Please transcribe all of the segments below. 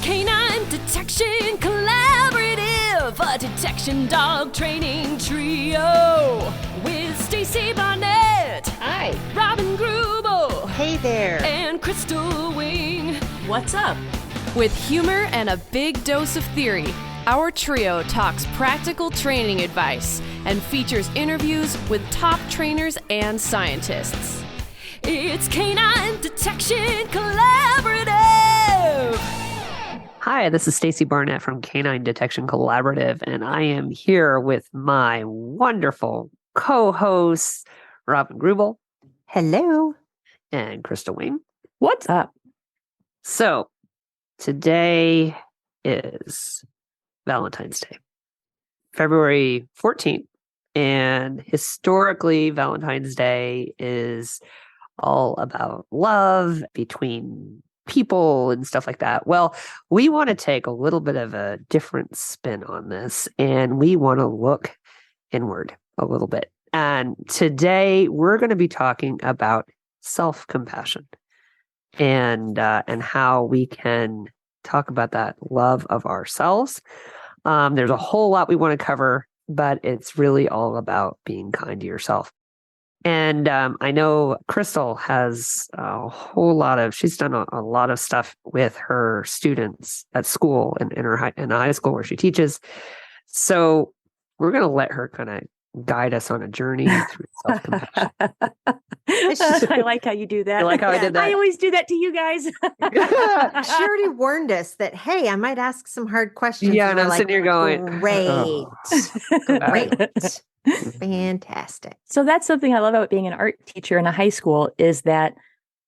Canine Detection Collaborative, a detection dog training trio with Stacy Barnett. Hi. Robin Grubel. Hey there. And Crystal Wing. What's up? With humor and a big dose of theory, our trio talks practical training advice and features interviews with top trainers and scientists. It's Canine Detection Collaborative. Hi, this is Stacy Barnett from Canine Detection Collaborative, and I am here with my wonderful co-hosts, Robin Grubel. Hello. And Crystal Wing. What's up? So, today is Valentine's Day, February 14th, and historically, Valentine's Day is all about love between people and stuff like that. Well, we want to take a little bit of a different spin on this, and we want to look inward a little bit. And today we're going to be talking about self-compassion and how we can talk about that love of ourselves. There's a whole lot we want to cover, but it's really all about being kind to yourself. And I know Crystal has she's done a lot of stuff with her students at school and in the high school where she teaches. So we're going to let her kind of guide us on a journey through self-compassion. I like how you do that. You like how I did that? I always do that to you guys. She already warned us that, hey, I might ask some hard questions. Yeah, and I'm sitting here going, great. Oh. Great. Fantastic. So that's something I love about being an art teacher in a high school is that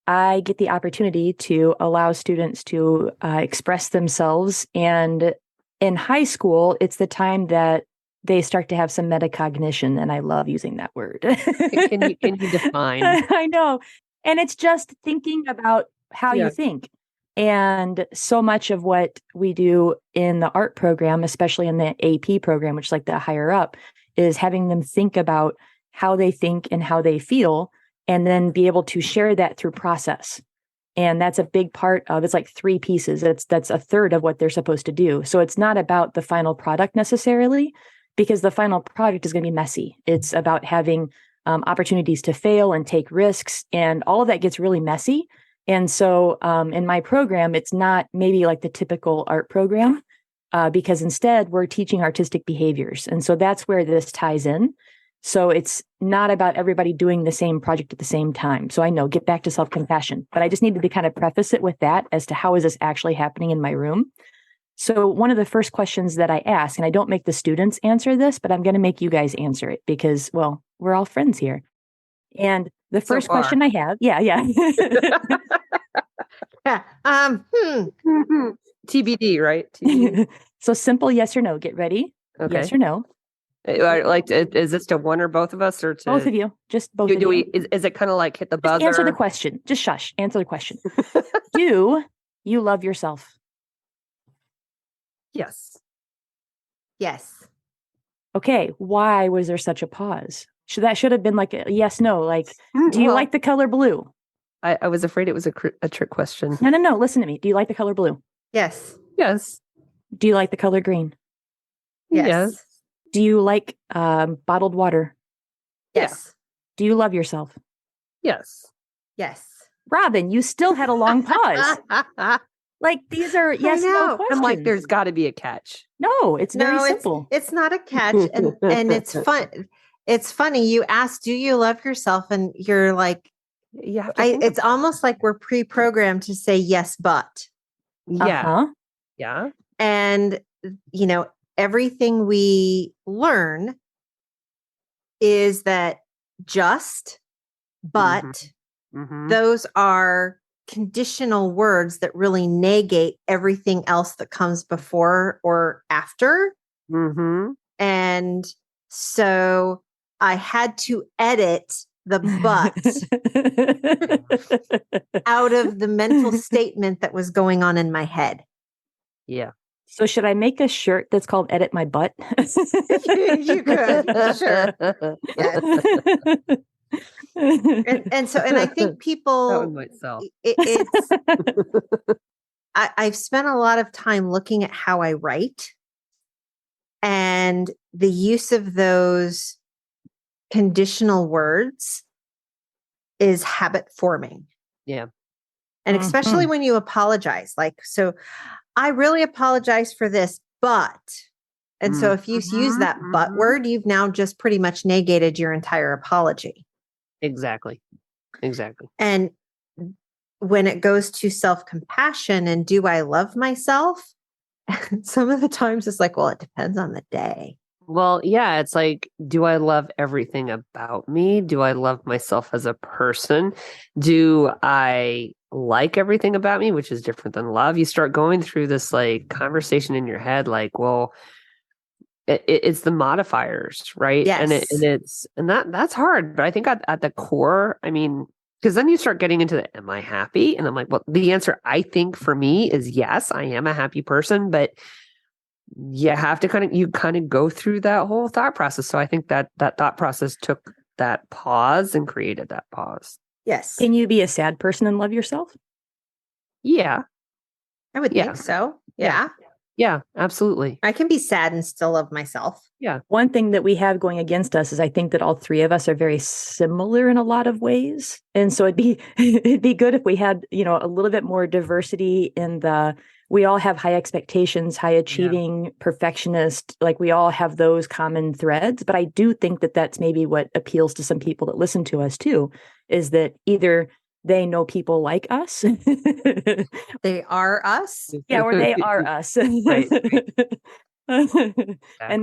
I get the opportunity to allow students to express themselves. And in high school, it's the time that they start to have some metacognition. And I love using that word. Can you define? I know. And it's just thinking about how you think. And so much of what we do in the art program, especially in the AP program, which is like the higher up, is having them think about how they think and how they feel, and then be able to share that through process. And that's a big part of, it's like 3 pieces. That's a third of what they're supposed to do. So it's not about the final product necessarily, because the final product is going to be messy. It's about having opportunities to fail and take risks, and all of that gets really messy. And so in my program, it's not maybe like the typical art program, because instead we're teaching artistic behaviors. And so that's where this ties in. So it's not about everybody doing the same project at the same time. So I know, get back to self-compassion, but I just needed to kind of preface it with that as to how is this actually happening in my room. So one of the first questions that I ask, and I don't make the students answer this, but I'm going to make you guys answer it because, well, we're all friends here. And the first question I have, yeah. TBD, right? TBD. So simple yes or no. Get ready. Okay. Yes or no. Like, is this to one or both of us, or to both of you? Just both of you. Is it kind of like hit the buzzer? Just answer the question. Just shush. Answer the question. Do you love yourself? Yes. Yes. Okay. Why was there such a pause? That should have been like a yes, no. Like, do you like the color blue? I was afraid it was a trick question. No. Listen to me. Do you like the color blue? Yes. Yes. Do you like the color green? Yes. Do you like bottled water? Yes. Do you love yourself? Yes. Yes. Robin, you still had a long pause. Like, these are yes, no questions. I'm like, there's got to be a catch. No, it's very simple. It's not a catch. And it's fun. It's funny. You ask, do you love yourself? And you're like, it's almost like we're pre-programmed to say yes, but. Yeah. Uh-huh. Yeah. And, everything we learn is that just, but, those are conditional words that really negate everything else that comes before or after. And so I had to edit the but out of the mental statement that was going on in my head. Yeah. So should I make a shirt that's called Edit My Butt? You could, sure. Yes. And I think people, that one might sell. it's I've spent a lot of time looking at how I write and the use of those conditional words is habit forming. Yeah. And especially when you apologize, like, so I really apologize for this, but, and so if you use that but word, you've now just pretty much negated your entire apology. Exactly. And when it goes to self-compassion and do I love myself? Some of the times it's like, well, it depends on the day. Well, yeah, it's like, do I love everything about me? Do I love myself as a person? Do I like everything about me, which is different than love? You start going through this like conversation in your head, like, well, it's the modifiers, right? Yes. And that's hard. But I think at the core, I mean, because then you start getting into the, am I happy? And I'm like, well, the answer I think for me is yes, I am a happy person, but you have to kind of go through that whole thought process. So I think that thought process took that pause and created that pause. Yes. Can you be a sad person and love yourself? Yeah. I would think so. Yeah. Yeah, absolutely. I can be sad and still love myself. Yeah. One thing that we have going against us is I think that all three of us are very similar in a lot of ways. And so it'd be good if we had, a little bit more diversity in we all have high expectations, high achieving, perfectionist, like we all have those common threads. But I do think that that's maybe what appeals to some people that listen to us too, is that either they know people like us. They are us. Yeah, or they are us. Right. And,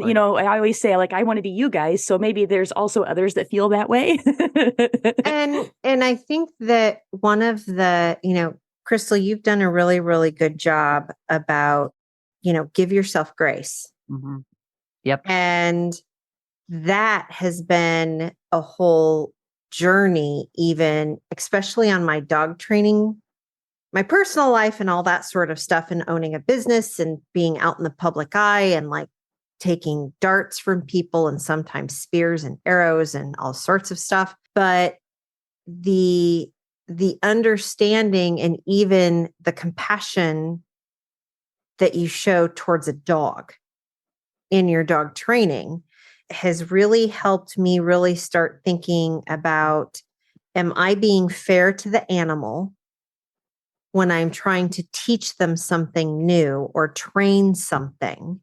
I always say, like, I want to be you guys. So maybe there's also others that feel that way. And I think that one of the, Crystal, you've done a really, really good job about, give yourself grace. Mm-hmm. Yep. And that has been a whole journey, even especially on my dog training, my personal life and all that sort of stuff, and owning a business and being out in the public eye and like taking darts from people and sometimes spears and arrows and all sorts of stuff. But the understanding and even the compassion that you show towards a dog in your dog training has really helped me really start thinking about, am I being fair to the animal when I'm trying to teach them something new or train something,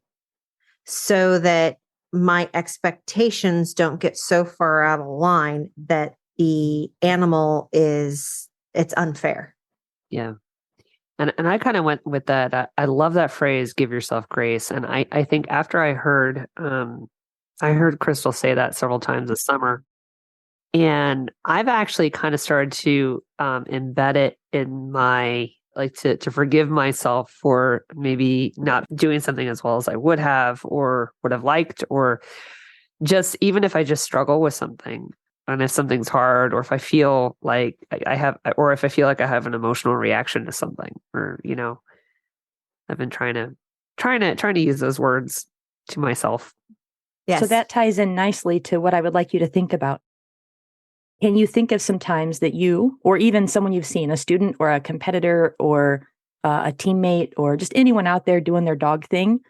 so that my expectations don't get so far out of line that the animal it's unfair. Yeah. And I kind of went with that. I love that phrase, give yourself grace. And I think after I heard Crystal say that several times this summer, and I've actually kind of started to embed it in my, like, to forgive myself for maybe not doing something as well as I would have or would have liked, or just even if I just struggle with something, and if something's hard, or if I feel like I have, or if I feel like I have an emotional reaction to something, or, I've been trying to use those words to myself. Yes. So that ties in nicely to what I would like you to think about. Can you think of some times that you, or even someone you've seen, a student or a competitor or a teammate or just anyone out there doing their dog thing,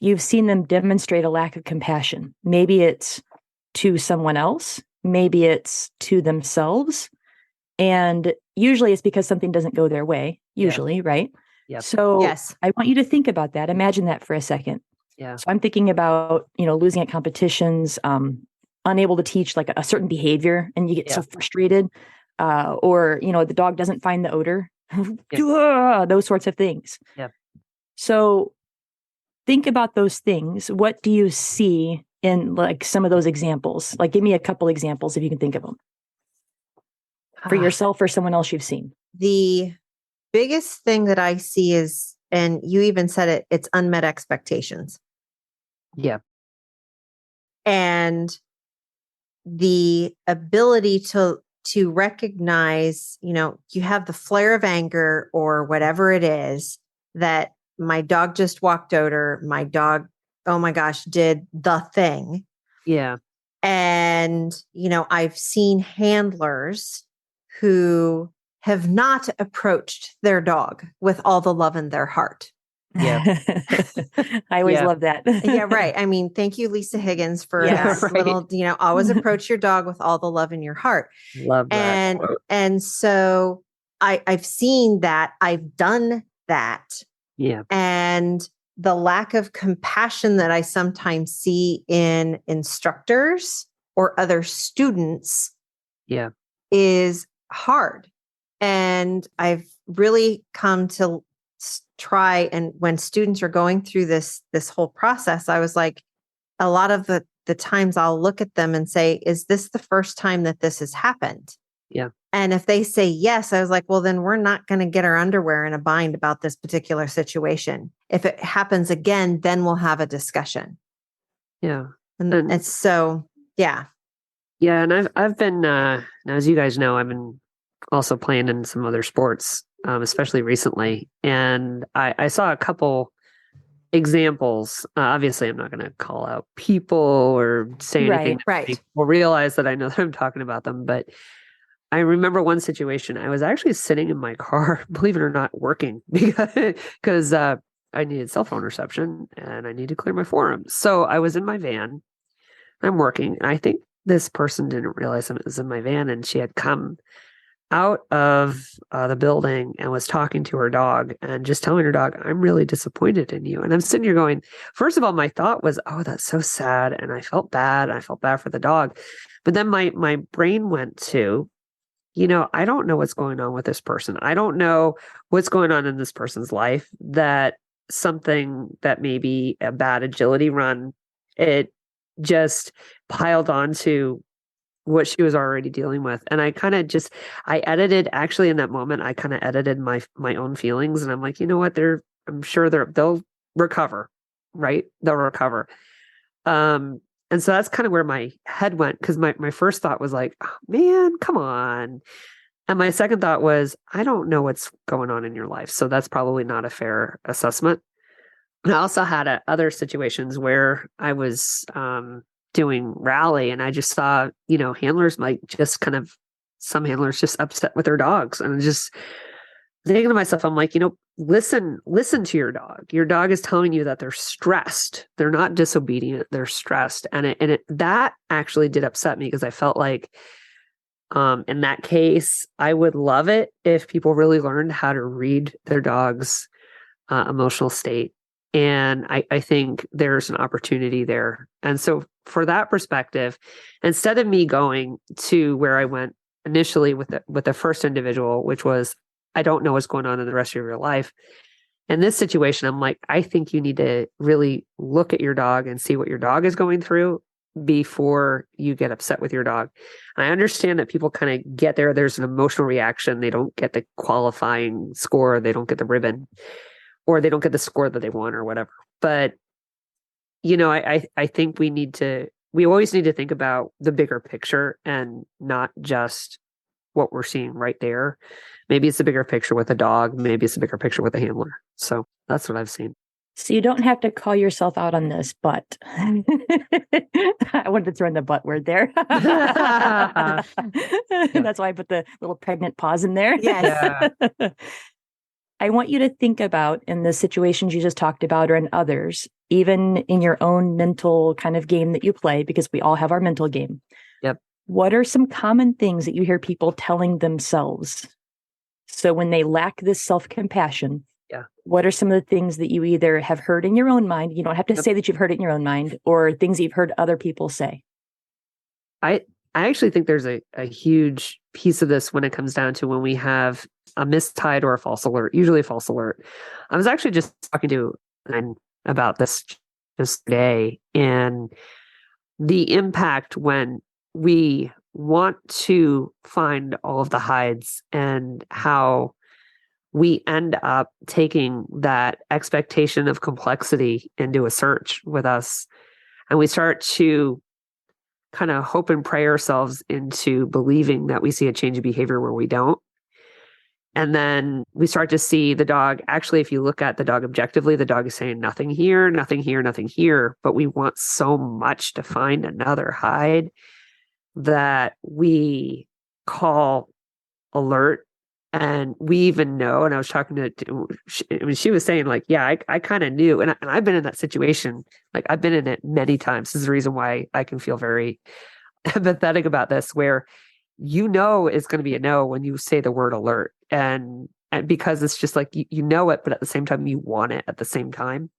you've seen them demonstrate a lack of compassion? Maybe it's to someone else, maybe it's to themselves. And usually it's because something doesn't go their way, right? Yep. So yes. I want you to think about that. Imagine that for a second. Yeah. So I'm thinking about, losing at competitions, unable to teach like a certain behavior, and you get so frustrated, or, the dog doesn't find the odor, those sorts of things. Yep. So think about those things. What do you see in like some of those examples? Like, give me a couple examples if you can think of them for yourself or someone else you've seen. The biggest thing that I see is, and you even said it's unmet expectations. Yeah. And the ability to recognize, you have the flare of anger or whatever it is, that my dog just walked odor, my dog, oh my gosh, did the thing. Yeah. And, I've seen handlers who have not approached their dog with all the love in their heart. Yeah. I always love that. Yeah, right. I mean, thank you, Lisa Higgins, for Yes. that Right. little, always approach your dog with all the love in your heart. Love that And quote. and so I've seen that, I've done that. Yeah. And the lack of compassion that I sometimes see in instructors or other students Yeah. is hard. And I've really come to try, and when students are going through this whole process, I was like, a lot of the times I'll look at them and say, is this the first time that this has happened? Yeah. And if they say yes, I was like, well, then we're not going to get our underwear in a bind about this particular situation. If it happens again, then we'll have a discussion. Yeah. And so, yeah. Yeah. And I've been, now, as you guys know, I've been also playing in some other sports, especially recently. And I saw a couple examples. Obviously, I'm not going to call out people or say anything. Right. People realize that I know that I'm talking about them. But I remember one situation. I was actually sitting in my car, believe it or not, working because I needed cell phone reception and I needed to clear my forum. So I was in my van. I'm working. And I think this person didn't realize I was in my van, and she had come out of the building and was talking to her dog and just telling her dog, I'm really disappointed in you. And I'm sitting here going, first of all, my thought was, oh, that's so sad. And I felt bad. I felt bad for the dog. But then my brain went to, I don't know what's going on with this person. I don't know what's going on in this person's life, that something that maybe a bad agility run, it just piled onto what she was already dealing with. And I kind of I edited, actually in that moment, I kind of edited my own feelings. And I'm like, you know what? I'm sure they'll recover, right? They'll recover. And so that's kind of where my head went. Cause my first thought was like, oh, man, come on. And my second thought was, I don't know what's going on in your life. So that's probably not a fair assessment. And I also had other situations where I was, doing rally, and I just saw, handlers might just some handlers just upset with their dogs, and just thinking to myself, I'm like, listen to your dog. Your dog is telling you that they're stressed. They're not disobedient. They're stressed. And that actually did upset me, because I felt like, in that case, I would love it if people really learned how to read their dog's emotional state. And I think there's an opportunity there. And so for that perspective, instead of me going to where I went initially with the first individual, which was, I don't know what's going on in the rest of your life. In this situation, I'm like, I think you need to really look at your dog and see what your dog is going through before you get upset with your dog. And I understand that people kind of get there. There's an emotional reaction. They don't get the qualifying score. They don't get the ribbon, or they don't get the score that they want, or whatever. But, I think we always need to think about the bigger picture and not just what we're seeing right there. Maybe it's a bigger picture with a dog. Maybe it's a bigger picture with a handler. So that's what I've seen. So you don't have to call yourself out on this, but I wanted to throw in the but word there. That's why I put the little pregnant pause in there. Yes. Yeah. I want you to think about, in the situations you just talked about, or in others, even in your own mental kind of game that you play, because we all have our mental game. Yep. What are some common things that you hear people telling themselves? So when they lack this self-compassion, what are some of the things that you either have heard in your own mind? You don't have to say that you've heard it in your own mind, or things that you've heard other people say. I actually think there's a huge piece of this when it comes down to when we have a mistide or a false alert, usually a false alert. I was actually just talking to about this just today, and the impact when we want to find all of the hides, and how we end up taking that expectation of complexity into a search with us. And we start to kind of hope and pray ourselves into believing that we see a change of behavior where we don't. And then we start to see the dog. Actually, if you look at the dog objectively, the dog is saying nothing here, nothing here, nothing here. But we want so much to find another hide that we call alert. And we even know, and I was talking she was saying like, yeah, I kind of knew. And I've been in that situation. Like I've been in it many times. This is the reason why I can feel very empathetic about this, where it's going to be a no when you say the word alert. And because it's just like, you know it, but at the same time, you want it at the same time.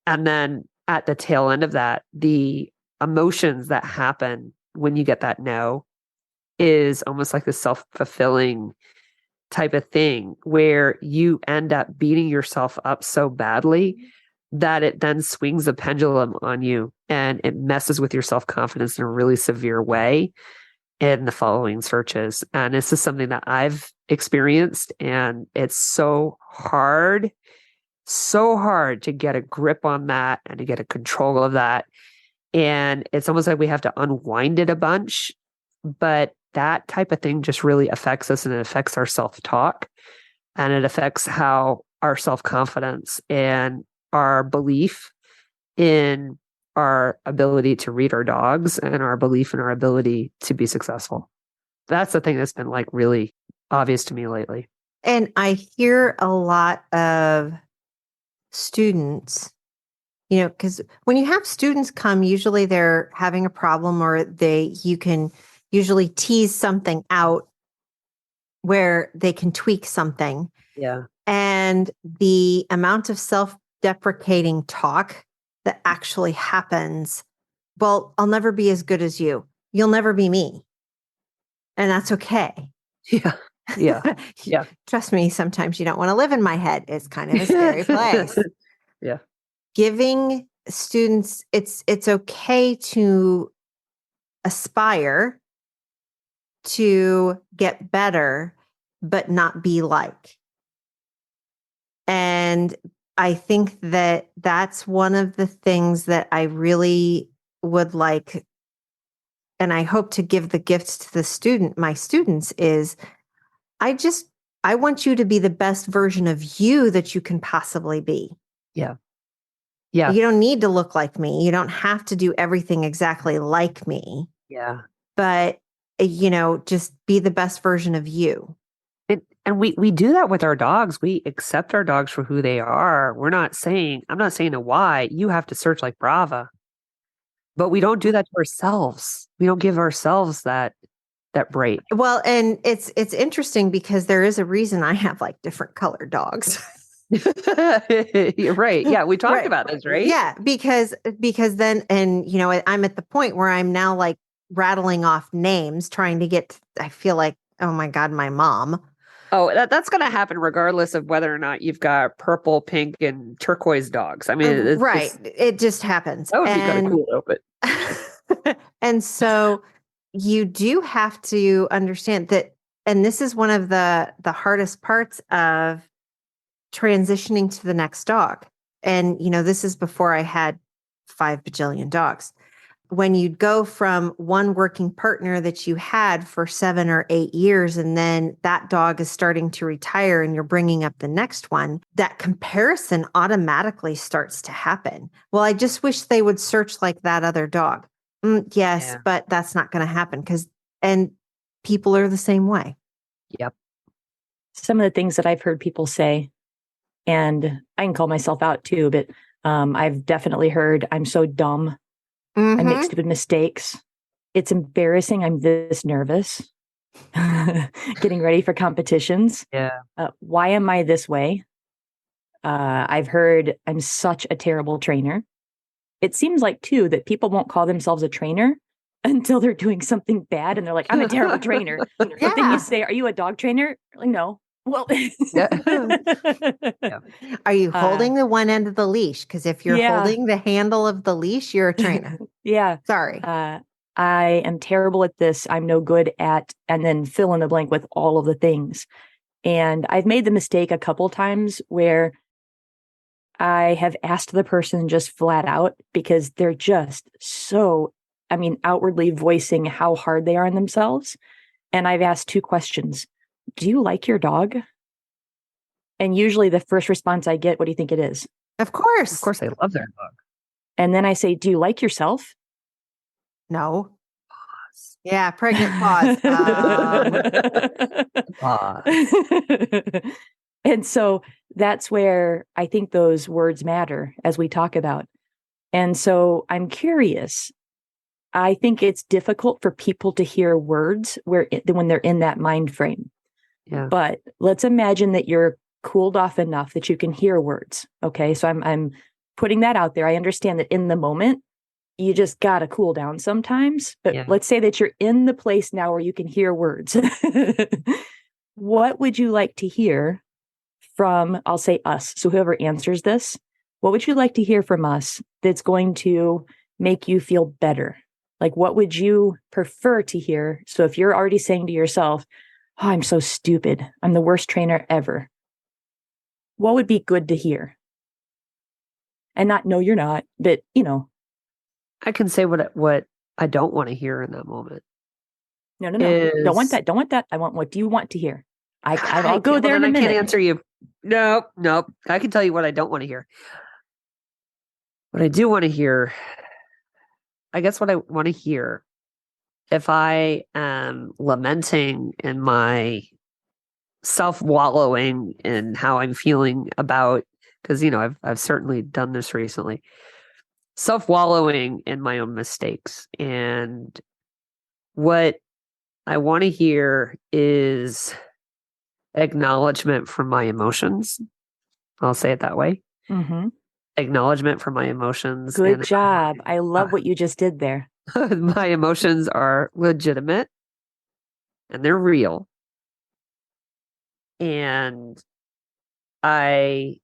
And then at the tail end of that, the emotions that happen when you get that no is almost like the self-fulfilling type of thing where you end up beating yourself up so badly that it then swings a pendulum on you and it messes with your self-confidence in a really severe way in the following searches. And this is something that I've experienced, and it's so hard to get a grip on that and to get a control of that. And it's almost like we have to unwind it a bunch, but that type of thing just really affects us, and it affects our self-talk, and it affects how our self-confidence and our belief in our ability to read our dogs and our belief in our ability to be successful. That's the thing that's been like really obvious to me lately. And I hear a lot of students, because when you have students come, usually they're having a problem, or you can usually tease something out where they can tweak something. Yeah. And the amount of self-deprecating talk that actually happens, well, I'll never be as good as you. You'll never be me. And that's okay. Yeah. Yeah. Yeah. Trust me, sometimes you don't want to live in my head. It's kind of a scary place. Yeah. Giving students, it's okay to aspire to get better, but not be like. And I think that that's one of the things that I really would like, and I hope to give the gifts to my students, is I want you to be the best version of you that you can possibly be. Yeah. Yeah. You don't need to look like me. You don't have to do everything exactly like me. Yeah. But, just be the best version of you. And we do that with our dogs. We accept our dogs for who they are. I'm not saying a why. You have to search like Brava. But we don't do that to ourselves. We don't give ourselves that break. Well, and it's interesting because there is a reason I have like different colored dogs. You're right. Yeah, we talked about this, right? Yeah, because then, and I'm at the point where I'm now like rattling off names, trying to get. I feel like, oh my God, my mom. Oh, that's going to happen regardless of whether or not you've got purple, pink, and turquoise dogs. I mean, it just happens. That would be kind of cool, though. But and so you do have to understand that, and this is one of the hardest parts of transitioning to the next dog. And this is before I had 5 bajillion dogs. When you go from one working partner that you had for 7 or 8 years, and then that dog is starting to retire and you're bringing up the next one, that comparison automatically starts to happen. Well, I just wish they would search like that other dog. Yes, yeah. But that's not going to happen and people are the same way. Yep. Some of the things that I've heard people say, and I can call myself out too, but I've definitely heard, I'm so dumb. Mm-hmm. I make stupid mistakes. It's embarrassing. I'm this nervous. Getting ready for competitions. Yeah. Why am I this way? I've heard I'm such a terrible trainer. It seems like too that people won't call themselves a trainer until they're doing something bad, and they're like, "I'm a terrible trainer." Yeah. But then you say, "Are you a dog trainer?" Like, no. Well, yeah. Are you holding the one end of the leash? Because if you're holding the handle of the leash, you're a trainer. Yeah. Sorry. I am terrible at this. I'm no good at, and then fill in the blank with all of the things. And I've made the mistake a couple times where I have asked the person just flat out, because they're just so, outwardly voicing how hard they are on themselves. And I've asked 2 questions. Do you like your dog? And usually the first response I get, what do you think it is? Of course. Of course, they love their dog. And then I say, do you like yourself? No. Pause. Yeah, pregnant pause. And so that's where I think those words matter as we talk about. And so I'm curious. I think it's difficult for people to hear words when they're in that mind frame. Yeah. But let's imagine that you're cooled off enough that you can hear words. Okay. So I'm putting that out there. I understand that in the moment, you just got to cool down sometimes. But let's say that you're in the place now where you can hear words. What would you like to hear from, I'll say us. So whoever answers this, what would you like to hear from us that's going to make you feel better? Like, what would you prefer to hear? So if you're already saying to yourself, oh, I'm so stupid, I'm the worst trainer ever, what would be good to hear? And not, no, you're not, but I can say what I don't want to hear in that moment. No. Don't want that. Don't want that. I want, what do you want to hear? I'll go there in a minute. I can't answer you. No. I can tell you what I don't want to hear. What I do want to hear, I guess what I want to hear, if I am lamenting in my self-wallowing in how I'm feeling about, because, I've certainly done this recently, self-wallowing in my own mistakes. And what I want to hear is acknowledgement from my emotions. I'll say it that way. Mm-hmm. Acknowledgement from my emotions. Good job. I love what you just did there. My emotions are legitimate and they're real. And I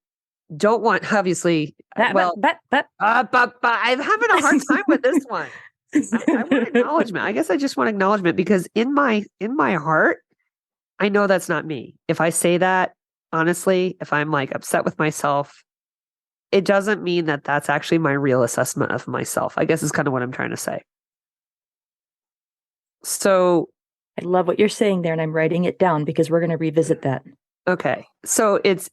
don't want, obviously, I'm having a hard time with this one. I want acknowledgement. I guess I just want acknowledgement because in my heart, I know that's not me. If I say that, honestly, if I'm like upset with myself, it doesn't mean that that's actually my real assessment of myself, I guess is kind of what I'm trying to say. So I love what you're saying there, and I'm writing it down because we're going to revisit that. Okay. So it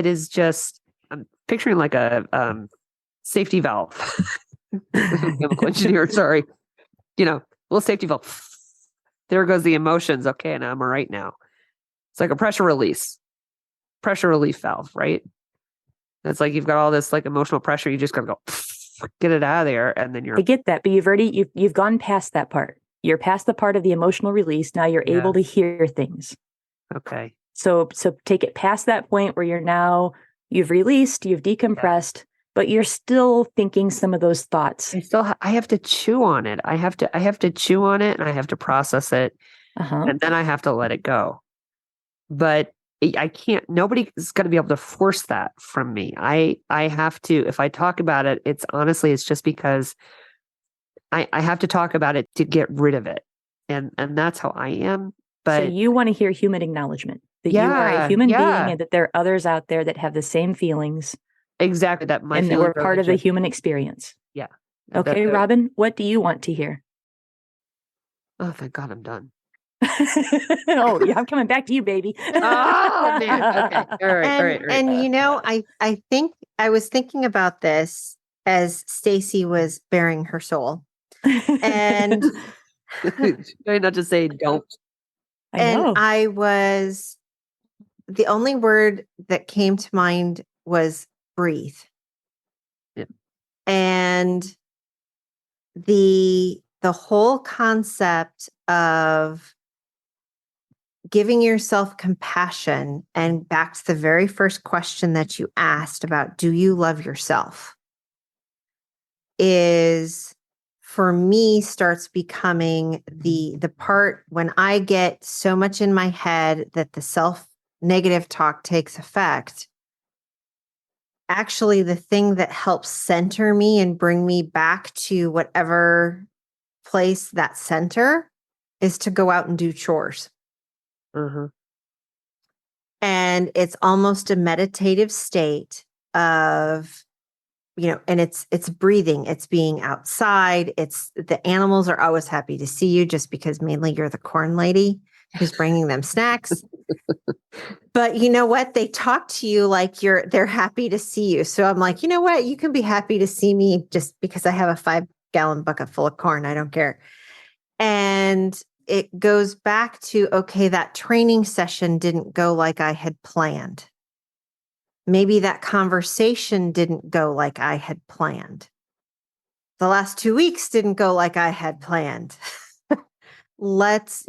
is just, I'm picturing like a safety valve. Chemical engineer, sorry. Little safety valve. There goes the emotions. Okay, and I'm all right now. It's like a pressure relief valve, right? It's like you've got all this like emotional pressure. You just got to go get it out of there, and then I get that, but you've gone past that part. You're past the part of the emotional release. Now you're able to hear things. Okay. So take it past that point where you've released, you've decompressed, but you're still thinking some of those thoughts. I have to chew on it. I have to chew on it, and I have to process it, and then I have to let it go. But I can't. Nobody is going to be able to force that from me. I have to. If I talk about it, it's just because I have to talk about it to get rid of it, and that's how I am. But so you want to hear human acknowledgement that you are a human being, and that there are others out there that have the same feelings. Exactly. That and that we're part of the human experience. Yeah. Okay, Robin, what do you want to hear? Oh, thank God I'm done. Oh, yeah, I'm coming back to you, baby. Oh, man. Okay. All right. And I think I was thinking about this as Stacy was bearing her soul. And trying not to say don't. The only word that came to mind was breathe. Yep. And the whole concept of giving yourself compassion, and back to the very first question that you asked about, do you love yourself? Is, for me, starts becoming the part when I get so much in my head that the self-negative talk takes effect. Actually, the thing that helps center me and bring me back to whatever place that center is to go out and do chores. Mm-hmm. And it's almost a meditative state of, and it's breathing, it's being outside. It's the animals are always happy to see you just because mainly you're the corn lady who's bringing them snacks. But you know what? They talk to you like they're happy to see you. So I'm like, you know what? You can be happy to see me just because I have a 5-gallon bucket full of corn. I don't care. And it goes back to, okay, that training session didn't go like I had planned. Maybe that conversation didn't go like I had planned. The last 2 weeks didn't go like I had planned. Let's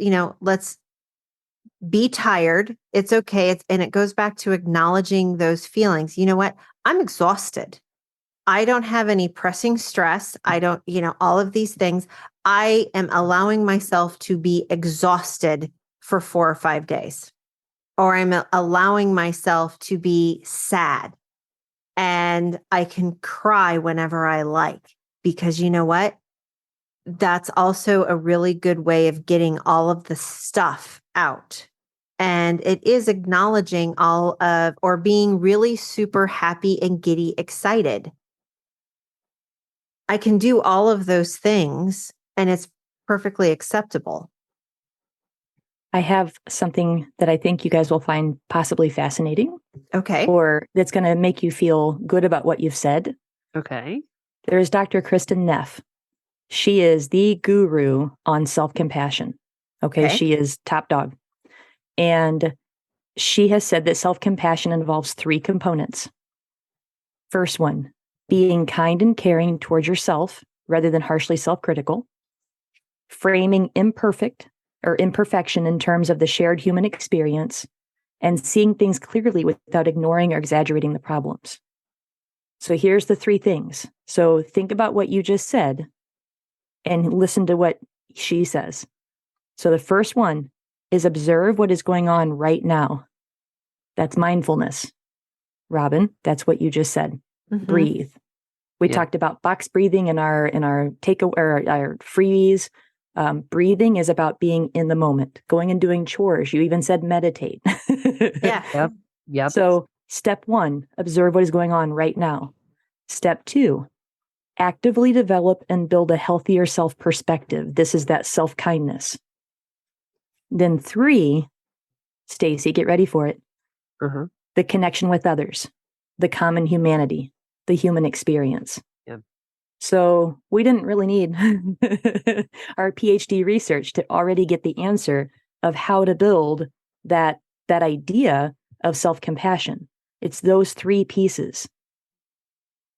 be tired. It's okay. And it goes back to acknowledging those feelings. You know what? I'm exhausted. I don't have any pressing stress. I don't, all of these things. I am allowing myself to be exhausted for 4 or 5 days, or I'm allowing myself to be sad, and I can cry whenever I like, because you know what? That's also a really good way of getting all of the stuff out. And it is acknowledging or being really super happy and giddy excited. I can do all of those things, and it's perfectly acceptable. I have something that I think you guys will find possibly fascinating. Okay. Or that's going to make you feel good about what you've said. Okay. There's Dr. Kristin Neff. She is the guru on self-compassion. Okay. She is top dog. And she has said that self-compassion involves 3 components. First one, being kind and caring towards yourself rather than harshly self-critical. Framing imperfection in terms of the shared human experience, and seeing things clearly without ignoring or exaggerating the problems. So here's the 3 things. So think about what you just said and listen to what she says. So the first one is observe what is going on right now. That's mindfulness. Robin, that's what you just said. Mm-hmm. Breathe. We talked about box breathing in our our freebies. Breathing is about being in the moment, going and doing chores. You even said meditate. Yeah. Yep. So step 1, observe what is going on right now. Step 2, actively develop and build a healthier self-perspective. This is that self-kindness. Then 3, Stacy, get ready for it. Uh-huh. The connection with others, the common humanity, the human experience. Yeah. So we didn't really need our PhD research to already get the answer of how to build that idea of self-compassion. It's those 3 pieces.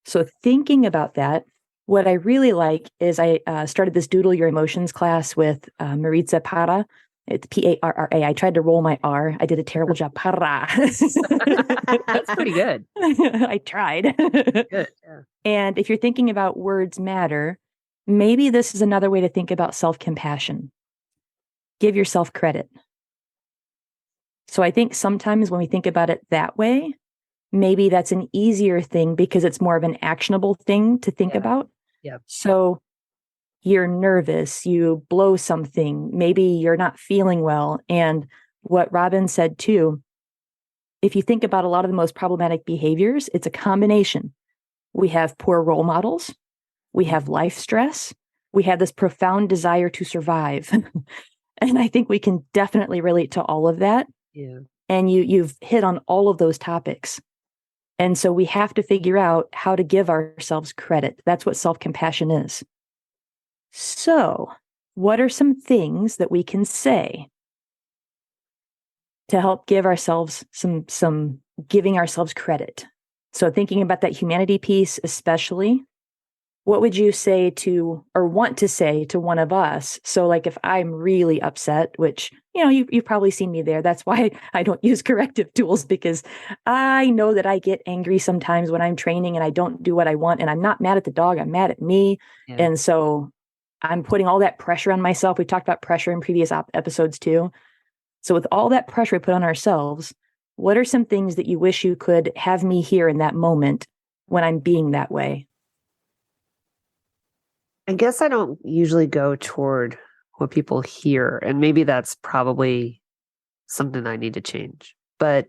So thinking about that, what I really like is I started this Doodle Your Emotions class with Maritza Parra. It's Parra. I tried to roll my R. I did a terrible job. Parra. That's pretty good. I tried. Good. Yeah. And if you're thinking about words matter, maybe this is another way to think about self-compassion. Give yourself credit. So I think sometimes when we think about it that way, maybe that's an easier thing because it's more of an actionable thing to think about. Yeah. So you're nervous, you blow something, maybe you're not feeling well. And what Robin said too, if you think about a lot of the most problematic behaviors, it's a combination. We have poor role models, we have life stress, we have this profound desire to survive. And I think we can definitely relate to all of that. Yeah. And you've hit on all of those topics. And so we have to figure out how to give ourselves credit. That's what self-compassion is. So, what are some things that we can say to help give ourselves some giving ourselves credit? So thinking about that humanity piece, especially, what would you say to, or want to say to one of us? So like if I'm really upset, which, you've probably seen me there. That's why I don't use corrective tools, because I know that I get angry sometimes when I'm training and I don't do what I want. And I'm not mad at the dog. I'm mad at me. Yeah. And so I'm putting all that pressure on myself. We talked about pressure in previous episodes too. So with all that pressure we put on ourselves, what are some things that you wish you could have me hear in that moment when I'm being that way? I guess I don't usually go toward what people hear, and maybe that's probably something I need to change. But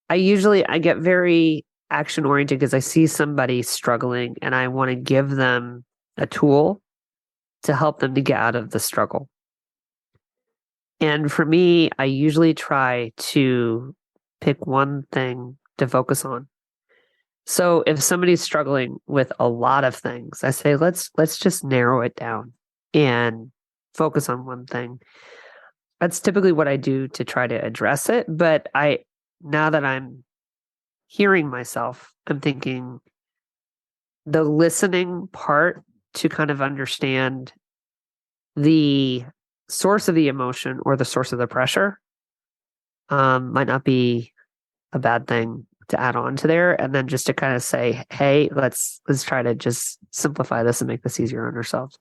I get very action oriented because I see somebody struggling and I want to give them a tool to help them to get out of the struggle. And for me, I usually try to pick one thing to focus on. So if somebody's struggling with a lot of things, I say, let's just narrow it down and focus on one thing. That's typically what I do to try to address it. But now that I'm hearing myself, I'm thinking the listening part to kind of understand the source of the emotion or the source of the pressure might not be a bad thing to add on to there. And then just to kind of say, hey, let's try to just simplify this and make this easier on ourselves.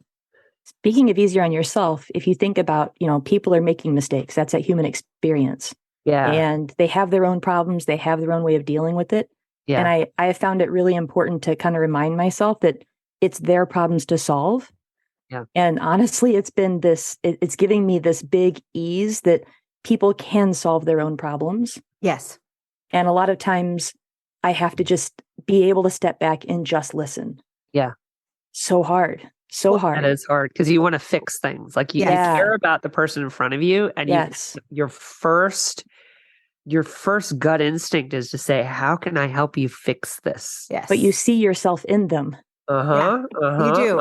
Speaking of easier on yourself, if you think about, people are making mistakes, that's a human experience. Yeah. And they have their own problems. They have their own way of dealing with it. Yeah. And I have found it really important to kind of remind myself that it's their problems to solve. Yeah. And honestly, it's been it's giving me this big ease that people can solve their own problems. Yes. And a lot of times I have to just be able to step back and just listen. Yeah. So hard. So hard. That is hard because you want to fix things. Like you care about the person in front of you, and your first gut instinct is to say, how can I help you fix this? Yes. But you see yourself in them. You do.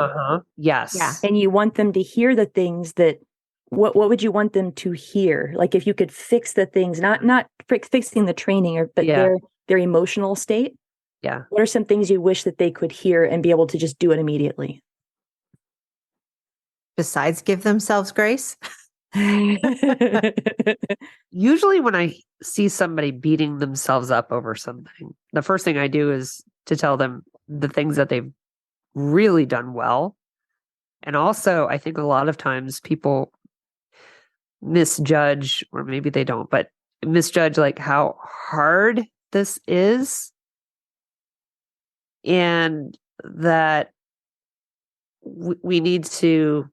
Yes. Yeah. And you want them to hear the things that, what would you want them to hear? Like if you could fix the things, not fixing the training, but their emotional state. Yeah. What are some things you wish that they could hear and be able to just do it immediately? Besides give themselves grace. Usually when I see somebody beating themselves up over something, the first thing I do is to tell them the things that they've really done well. And also, I think a lot of times people misjudge, or maybe they don't, but misjudge like how hard this is. And that we need to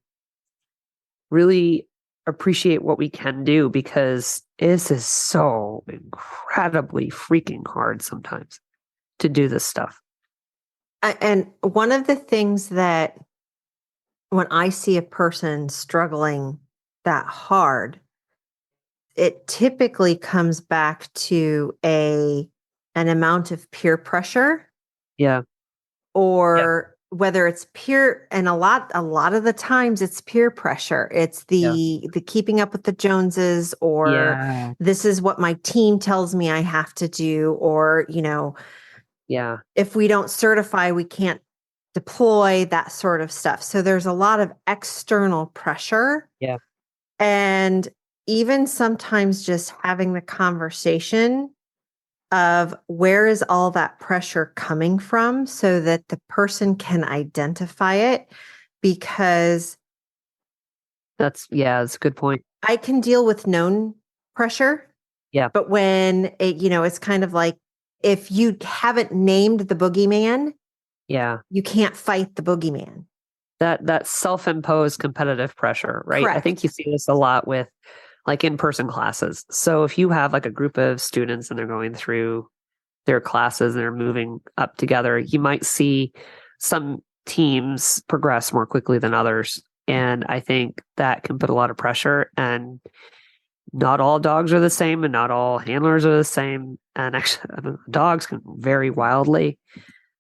really appreciate what we can do, because this is so incredibly freaking hard sometimes to do this stuff. And one of the things that when I see a person struggling that hard, it typically comes back to an amount of peer pressure. Yeah. Or whether it's peer, and a lot of the times it's peer pressure. It's the keeping up with the Joneses, or this is what my team tells me I have to do, or, if we don't certify, we can't deploy, that sort of stuff. So there's a lot of external pressure. Yeah. And even sometimes just having the conversation of where is all that pressure coming from, so that the person can identify it, because that's a good point. I can deal with known pressure. Yeah. But when it's kind of like, if you haven't named the boogeyman, you can't fight the boogeyman. That self-imposed competitive pressure, right? Correct. I think you see this a lot with like in-person classes. So if you have like a group of students and they're going through their classes and they're moving up together, you might see some teams progress more quickly than others. And I think that can put a lot of pressure, and not all dogs are the same and not all handlers are the same. And actually dogs can vary wildly.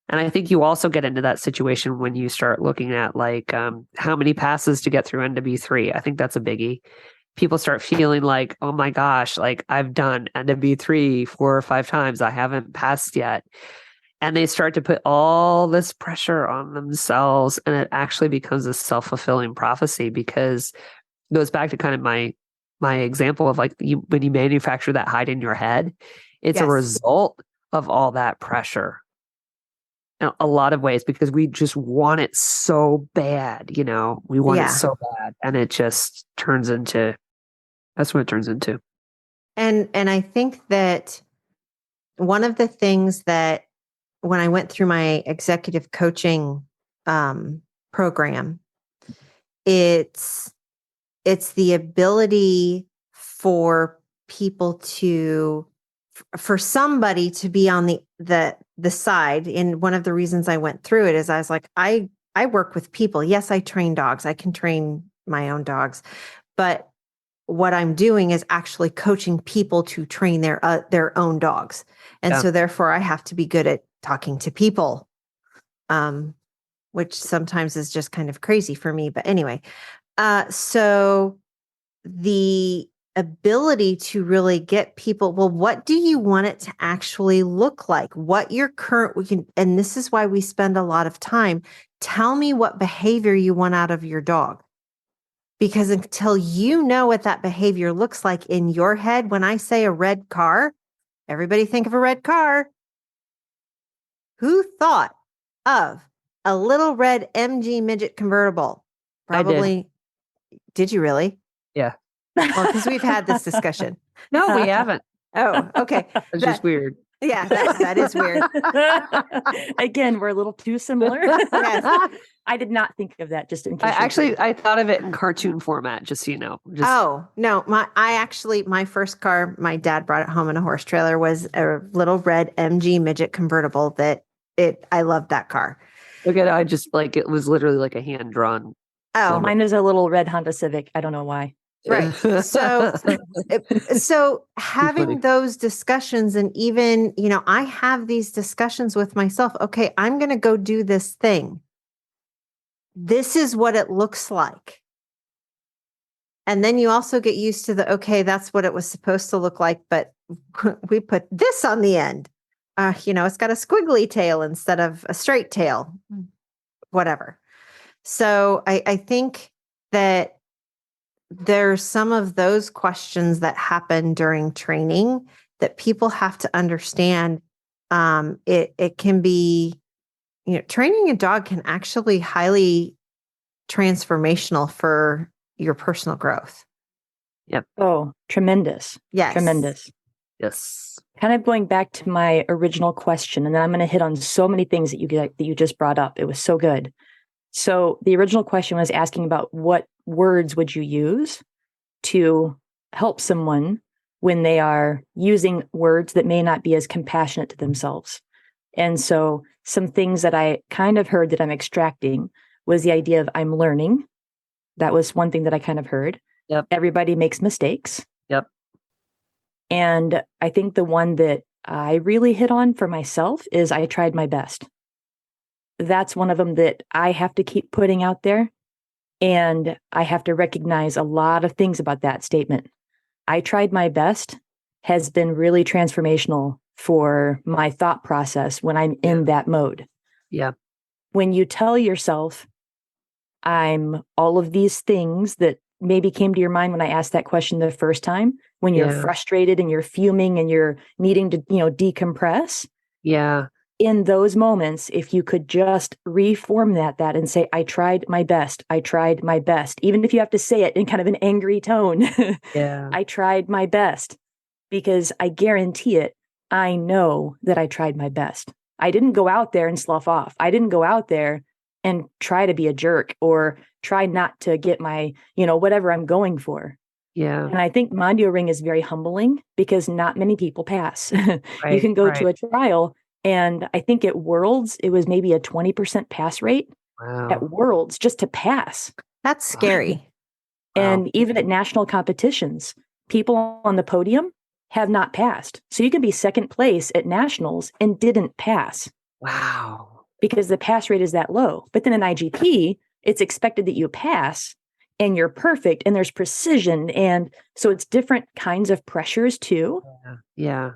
And I think you also get into that situation when you start looking at like how many passes to get through NW3. I think that's a biggie. People start feeling like, oh my gosh, like I've done NW3 4 or 5 times. I haven't passed yet. And they start to put all this pressure on themselves. And it actually becomes a self-fulfilling prophecy, because it goes back to kind of my example of like when you manufacture that hide in your head, it's a result of all that pressure. In a lot of ways, because we just want it so bad, we want it so bad, and it just turns into, that's what it turns into. And I think that one of the things that when I went through my executive coaching program, it's the ability for people for somebody to be on the side. And one of the reasons I went through it is I was like, I work with people. Yes, I train dogs. I can train my own dogs, but what I'm doing is actually coaching people to train their own dogs. And so therefore I have to be good at talking to people, which sometimes is just kind of crazy for me. But anyway, So the ability to really get people, well, what do you want it to actually look like? What your current, and this is why we spend a lot of time. Tell me what behavior you want out of your dog. Because until you know what that behavior looks like in your head, when I say a red car, everybody think of a red car. Who thought of a little red MG midget convertible? Probably. Did you really? Yeah. Well, because we've had this discussion. No, we haven't. Oh, okay. It's just weird. Yeah, that is weird. Again, we're a little too similar. Yes. I did not think of that, just in case. I thought of it in cartoon format, just so you know. Oh, no. My first car, my dad brought it home in a horse trailer, was a little red MG midget convertible I loved that car. Look at it. It was literally like a hand drawn. Oh, mine is a little red Honda Civic. I don't know why. Right. So having those discussions, and even, I have these discussions with myself. Okay, I'm going to go do this thing. This is what it looks like. And then you also get used to okay, that's what it was supposed to look like, but we put this on the end. It's got a squiggly tail instead of a straight tail, whatever. So I think that there's some of those questions that happen during training that people have to understand. It can be, training a dog can actually highly transformational for your personal growth. Yep. Oh, tremendous. Yes. Tremendous. Yes. Kind of going back to my original question, and then I'm going to hit on so many things that you just brought up. It was so good. So the original question was asking about what words would you use to help someone when they are using words that may not be as compassionate to themselves. And so some things that I kind of heard that I'm extracting was the idea of I'm learning. That was one thing that I kind of heard. Yep. Everybody makes mistakes. Yep. And I think the one that I really hit on for myself is I tried my best. That's one of them that I have to keep putting out there. And I have to recognize a lot of things about that statement. I tried my best has been really transformational for my thought process when I'm in that mode. Yeah. When you tell yourself, I'm all of these things that maybe came to your mind when I asked that question the first time, when you're frustrated and you're fuming and you're needing to, decompress. Yeah. In those moments, if you could just reform that and say, I tried my best. I tried my best. Even if you have to say it in kind of an angry tone. Yeah. I tried my best, because I guarantee it. I know that I tried my best. I didn't go out there and slough off. I didn't go out there and try to be a jerk or try not to get my, whatever I'm going for. Yeah. And I think Mondio Ring is very humbling because not many people pass. Right, you can go to a trial. And I think at Worlds, it was maybe a 20% pass rate at Worlds just to pass. That's scary. And even at national competitions, people on the podium have not passed. So you can be second place at nationals and didn't pass. Wow. Because the pass rate is that low. But then in IGP, it's expected that you pass and you're perfect and there's precision. And so it's different kinds of pressures too. Yeah.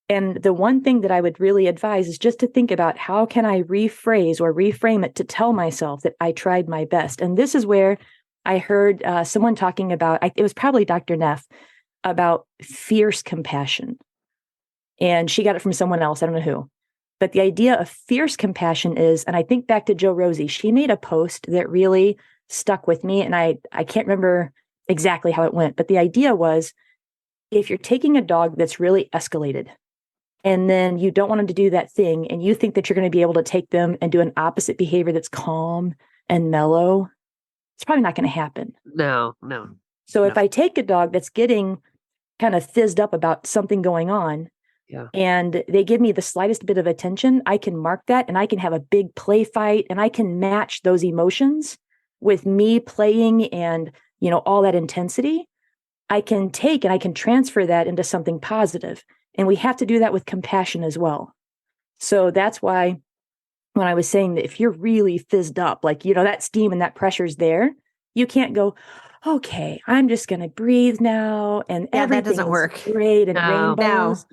And the one thing that I would really advise is just to think about how can I rephrase or reframe it to tell myself that I tried my best. And this is where I heard someone talking about, it was probably Dr. Neff, about fierce compassion. And she got it from someone else. I don't know who. But the idea of fierce compassion is, and I think back to Jo Rosie, she made a post that really stuck with me. And I can't remember exactly how it went. But the idea was, if you're taking a dog that's really escalated, and then you don't want them to do that thing, and you think that you're going to be able to take them and do an opposite behavior that's calm and mellow, it's probably not going to happen. No. So if I take a dog that's getting kind of fizzed up about something going on, and they give me the slightest bit of attention, I can mark that and I can have a big play fight and I can match those emotions with me playing and, all that intensity. I can take and I can transfer that into something positive. And we have to do that with compassion as well. So that's why when I was saying that if you're really fizzed up, like, that steam and that pressure's there, You can't go, okay, I'm just going to breathe now. And that doesn't everything's work. great and No. rainbows.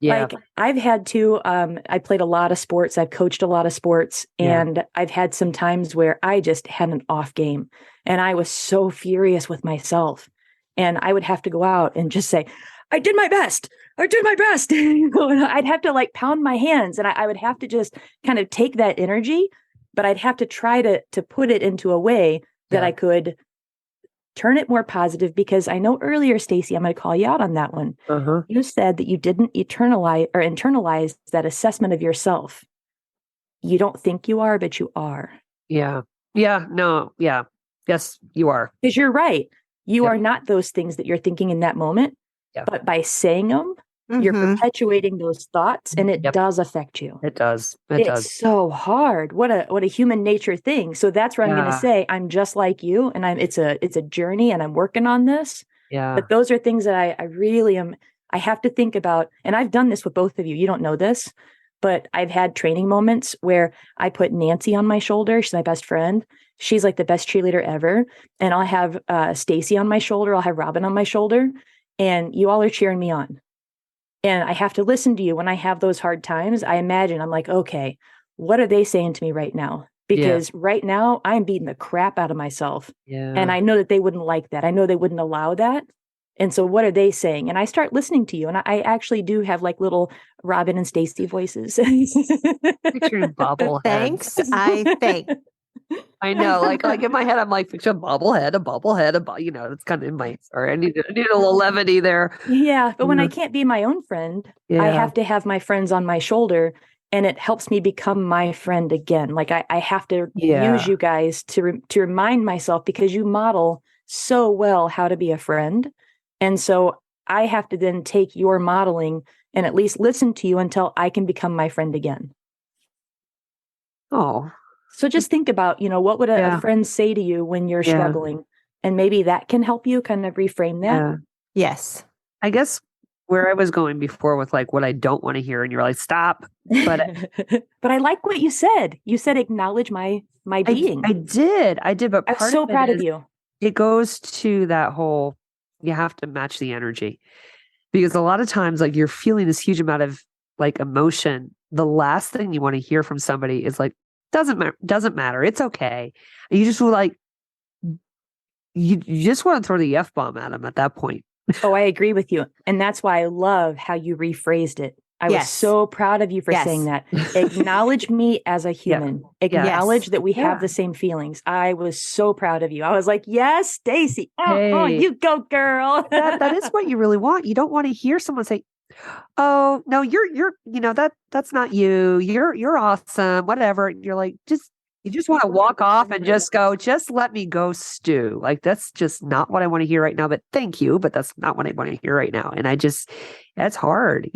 Yeah. Like I've had to, I played a lot of sports. I've coached a lot of sports, and I've had some times where I just had an off game and I was so furious with myself. And I would have to go out and just say, I did my best. I did my best. And I'd have to like pound my hands, and I would have to just kind of take that energy, but I'd have to try to put it into a way that I could turn it more positive, because I know earlier, Stacy, I'm going to call you out on that one. Uh-huh. You said that you didn't internalize that assessment of yourself. You don't think you are, but you are. Yeah. Yeah. No. Yeah. Yes, you are. Because you're right. You are not those things that you're thinking in that moment. Yep. But by saying them, you're perpetuating those thoughts, and it does affect you. It does. It's so hard. What a human nature thing. So that's where I'm going to say I'm just like you, and it's a journey, and I'm working on this. Yeah. But those are things that I really am. I have to think about, and I've done this with both of you. You don't know this, but I've had training moments where I put Nancy on my shoulder. She's my best friend. She's like the best cheerleader ever. And I'll have Stacy on my shoulder. I'll have Robin on my shoulder, and you all are cheering me on. And I have to listen to you when I have those hard times. I imagine, I'm like, okay, what are they saying to me right now? Because right now I'm beating the crap out of myself. Yeah. And I know that they wouldn't like that. I know they wouldn't allow that. And so what are they saying? And I start listening to you. And I actually do have like little Robin and Stacy voices. Picturing bobbleheads. Thanks. I think. I know, like in my head, I'm like, picture a bobblehead, it's kind of in my, sorry, I need a little levity there. Yeah. But when I can't be my own friend, I have to have my friends on my shoulder, and it helps me become my friend again. Like I have to use you guys to remind myself, because you model so well how to be a friend. And so I have to then take your modeling and at least listen to you until I can become my friend again. Oh, so just think about, what would a friend say to you when you're struggling? And maybe that can help you kind of reframe that. Yeah. Yes. I guess where I was going before with like what I don't want to hear, and you're like, stop. But but I like what you said. You said acknowledge my being. I did. But I'm so proud of you. It goes to that whole, you have to match the energy, because a lot of times, like, you're feeling this huge amount of like emotion. The last thing you want to hear from somebody is like, doesn't matter. It's okay. And you just were like, you just want to throw the F-bomb at them at that point. Oh, I agree with you. And that's why I love how you rephrased it. I was so proud of you for saying that. Acknowledge me as a human. Acknowledge that we have the same feelings. I was so proud of you. I was like, yes, Stacy. Oh, you go, girl. that is what you really want. You don't want to hear someone say, oh, no, you're that's not you. You're awesome. Whatever. You're like, you just want to walk off and just go, just let me go stew. Like, that's just not what I want to hear right now, but thank you. But that's not what I want to hear right now. And that's hard,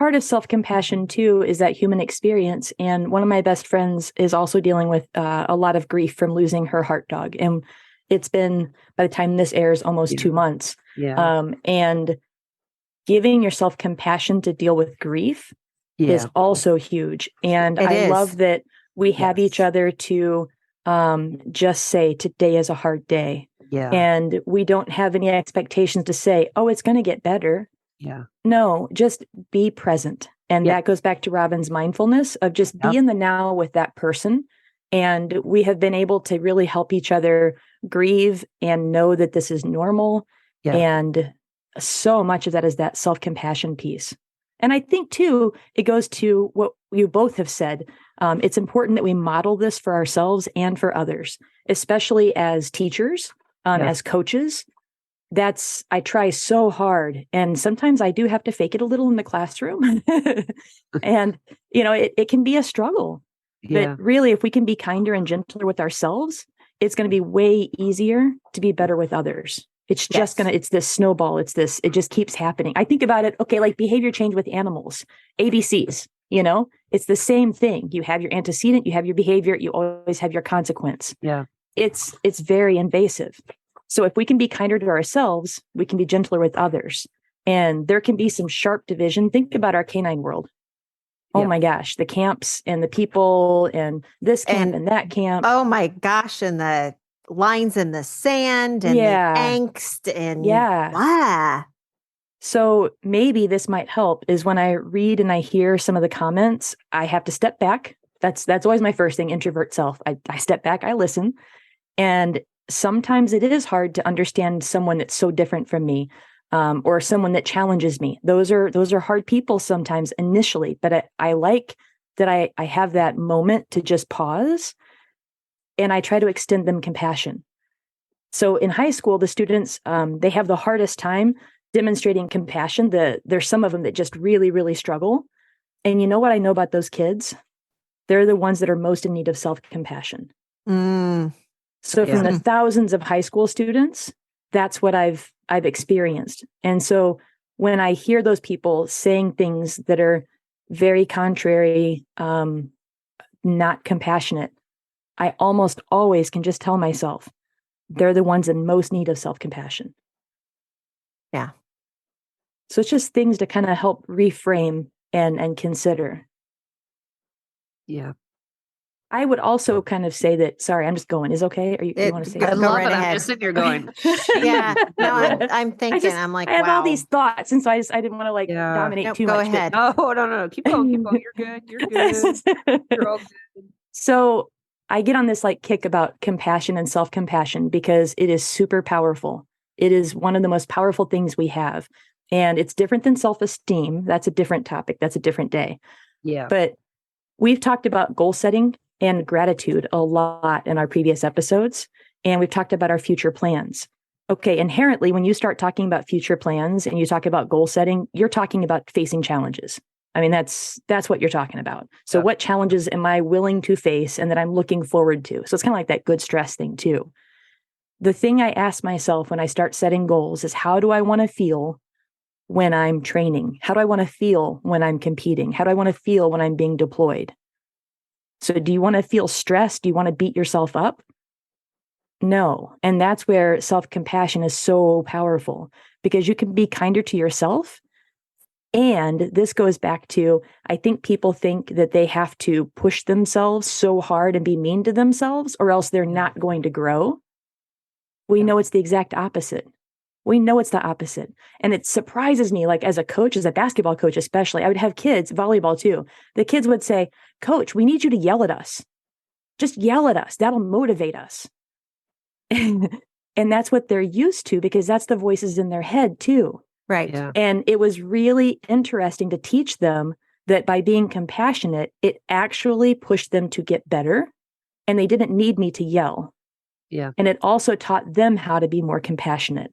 Part of self-compassion too is that human experience. And one of my best friends is also dealing with a lot of grief from losing her heart dog. And it's been, by the time this airs, almost 2 months. Yeah. And giving yourself compassion to deal with grief is also huge. And I love that we have each other to just say, today is a hard day. Yeah. And we don't have any expectations to say, oh, it's going to get better. Yeah. No, just be present. And that goes back to Robin's mindfulness of just be in the now with that person. And we have been able to really help each other grieve and know that this is normal. Yeah. And so much of that is that self-compassion piece. And I think too, it goes to what you both have said. It's important that we model this for ourselves and for others, especially as teachers, as coaches. I try so hard. And sometimes I do have to fake it a little in the classroom. And, it can be a struggle. But really, if we can be kinder and gentler with ourselves, it's going to be way easier to be better with others. It's just it's this snowball. It just keeps happening. I think about it, okay, like behavior change with animals, ABCs, it's the same thing. You have your antecedent, you have your behavior, you always have your consequence. Yeah. It's very invasive. So if we can be kinder to ourselves, we can be gentler with others. And there can be some sharp division. Think about our canine world. Oh my gosh, the camps and the people and this camp and that camp. Oh my gosh. And the lines in the sand and the angst and blah. So maybe this might help is when I read and I hear some of the comments, I have to step back. That's always my first thing, introvert self. I step back, I listen. And sometimes it is hard to understand someone that's so different from me, or someone that challenges me. Those are hard people sometimes initially, but I like that I have that moment to just pause, and I try to extend them compassion. So in high school, the students, they have the hardest time demonstrating compassion. There's some of them that just really, really struggle. And you know what I know about those kids? They're the ones that are most in need of self-compassion. So from the thousands of high school students, that's what I've experienced. And so when I hear those people saying things that are very contrary, not compassionate, I almost always can just tell myself, they're the ones in most need of self-compassion. Yeah. So it's just things to kind of help reframe and consider. Yeah. I would also kind of say that, sorry, I'm just going. Is okay? Or you want to say Go something? right ahead. I'm just sitting here going, yeah. No, I'm thinking. I'm like, I have all wow. these thoughts. And so I didn't want to dominate Nope, too go much. ahead. no. Keep going. You're good. You're good. You're all good. So I get on this kick about compassion and self-compassion because it is super powerful. It is one of the most powerful things we have. And it's different than self-esteem. That's a different topic. That's a different day. Yeah. But we've talked about goal setting and gratitude a lot in our previous episodes. And we've talked about our future plans. Okay, inherently, when you start talking about future plans and you talk about goal setting, you're talking about facing challenges. I mean, that's what you're talking about. So what challenges am I willing to face and that I'm looking forward to? So it's kind of like that good stress thing too. The thing I ask myself when I start setting goals is, how do I want to feel when I'm training? How do I want to feel when I'm competing? How do I want to feel when I'm being deployed? So do you want to feel stressed? Do you want to beat yourself up? No. And that's where self-compassion is so powerful, because you can be kinder to yourself. And this goes back to, I think people think that they have to push themselves so hard and be mean to themselves, or else they're not going to grow. We know it's the exact opposite. We know it's the opposite. And it surprises me, as a coach, as a basketball coach especially, I would have kids, volleyball too. The kids would say, "Coach, we need you to yell at us. Just yell at us. That'll motivate us." And that's what they're used to, because that's the voices in their head too. Right. Yeah. And it was really interesting to teach them that by being compassionate, it actually pushed them to get better. And they didn't need me to yell. Yeah. And it also taught them how to be more compassionate.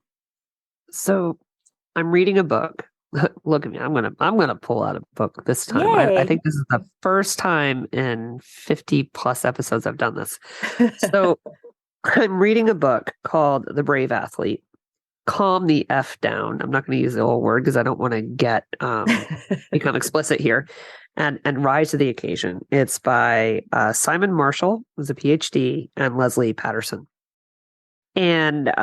So I'm reading a book. Look at me. I'm gonna pull out a book this time. I think this is the first time in 50 plus episodes I've done this. So I'm reading a book called The Brave Athlete. Calm the F down. I'm not going to use the old word because I don't want to get become explicit here. And rise to the occasion. It's by Simon Marshall, who's a PhD, and Leslie Patterson. And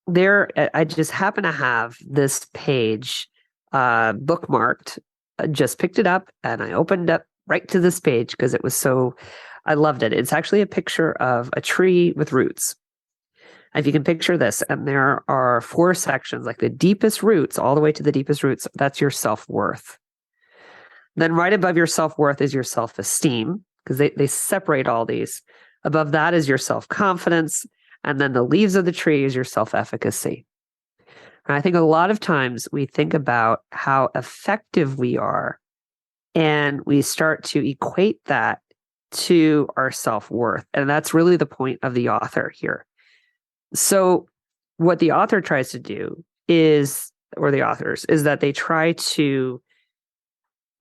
there, I just happen to have this page bookmarked. I just picked it up and I opened up right to this page because it was so, I loved it. It's actually a picture of a tree with roots. If you can picture this, and there are 4 sections, like the deepest roots, all the way to the deepest roots, that's your self-worth. Then right above your self-worth is your self-esteem, because they separate all these. Above that is your self-confidence, and then the leaves of the tree is your self-efficacy. And I think a lot of times we think about how effective we are, and we start to equate that to our self-worth. And that's really the point of the author here. So what the author tries to do is, or the authors, is that they try to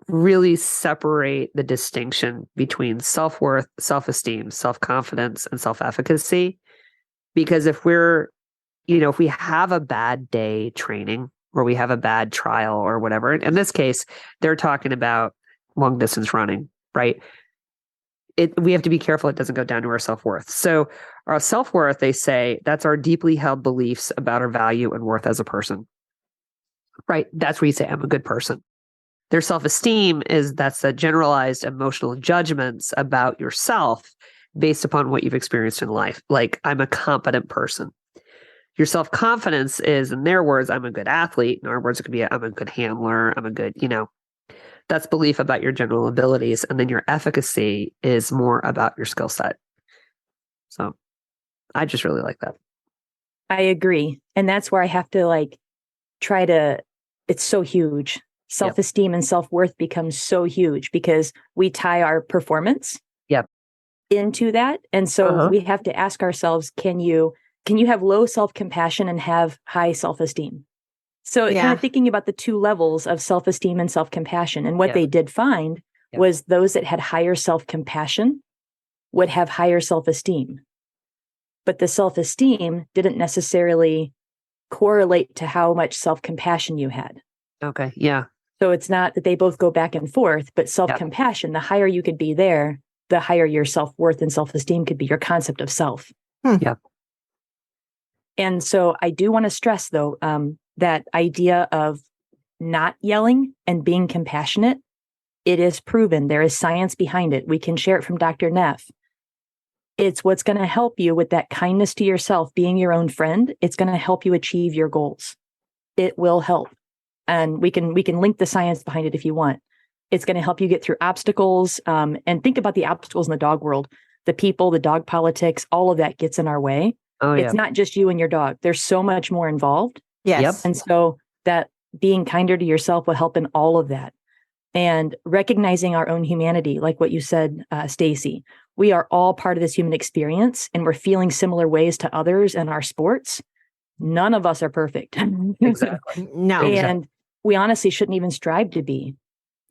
really separate the distinction between self-worth, self-esteem, self-confidence, and self-efficacy. Because if if we have a bad day training, or we have a bad trial or whatever, in this case, they're talking about long distance running, right? We have to be careful it doesn't go down to our self-worth. So our self-worth, they say, that's our deeply held beliefs about our value and worth as a person, right? That's where you say, I'm a good person. Their self-esteem that's the generalized emotional judgments about yourself based upon what you've experienced in life. Like, I'm a competent person. Your self-confidence is, in their words, I'm a good athlete. In our words, it could be, I'm a good handler. I'm a good, that's belief about your general abilities. And then your efficacy is more about your skill set. So I just really like that. I agree. And that's where I have to it's so huge. Self-esteem and self-worth becomes so huge because we tie our performance into that. And so we have to ask ourselves, can you have low self-compassion and have high self-esteem? So kind of thinking about the two levels of self-esteem and self-compassion. And what they did find was those that had higher self-compassion would have higher self-esteem. But the self-esteem didn't necessarily correlate to how much self-compassion you had. Okay. Yeah. So it's not that they both go back and forth, but self-compassion, the higher you could be there, the higher your self-worth and self-esteem could be, your concept of self. Yep. And so I do want to stress, though, that idea of not yelling and being compassionate, it is proven. There is science behind it. We can share it from Dr. Neff. It's what's going to help you with that kindness to yourself, being your own friend. It's going to help you achieve your goals. It will help. And we can link the science behind it if you want. It's going to help you get through obstacles. And think about the obstacles in the dog world. The people, the dog politics, all of that gets in our way. Oh, yeah. It's not just you and your dog. There's so much more involved. Yes. Yep. And so that being kinder to yourself will help in all of that. And recognizing our own humanity, like what you said, Stacy, we are all part of this human experience and we're feeling similar ways to others in our sports. None of us are perfect. Exactly. No. And we honestly shouldn't even strive to be,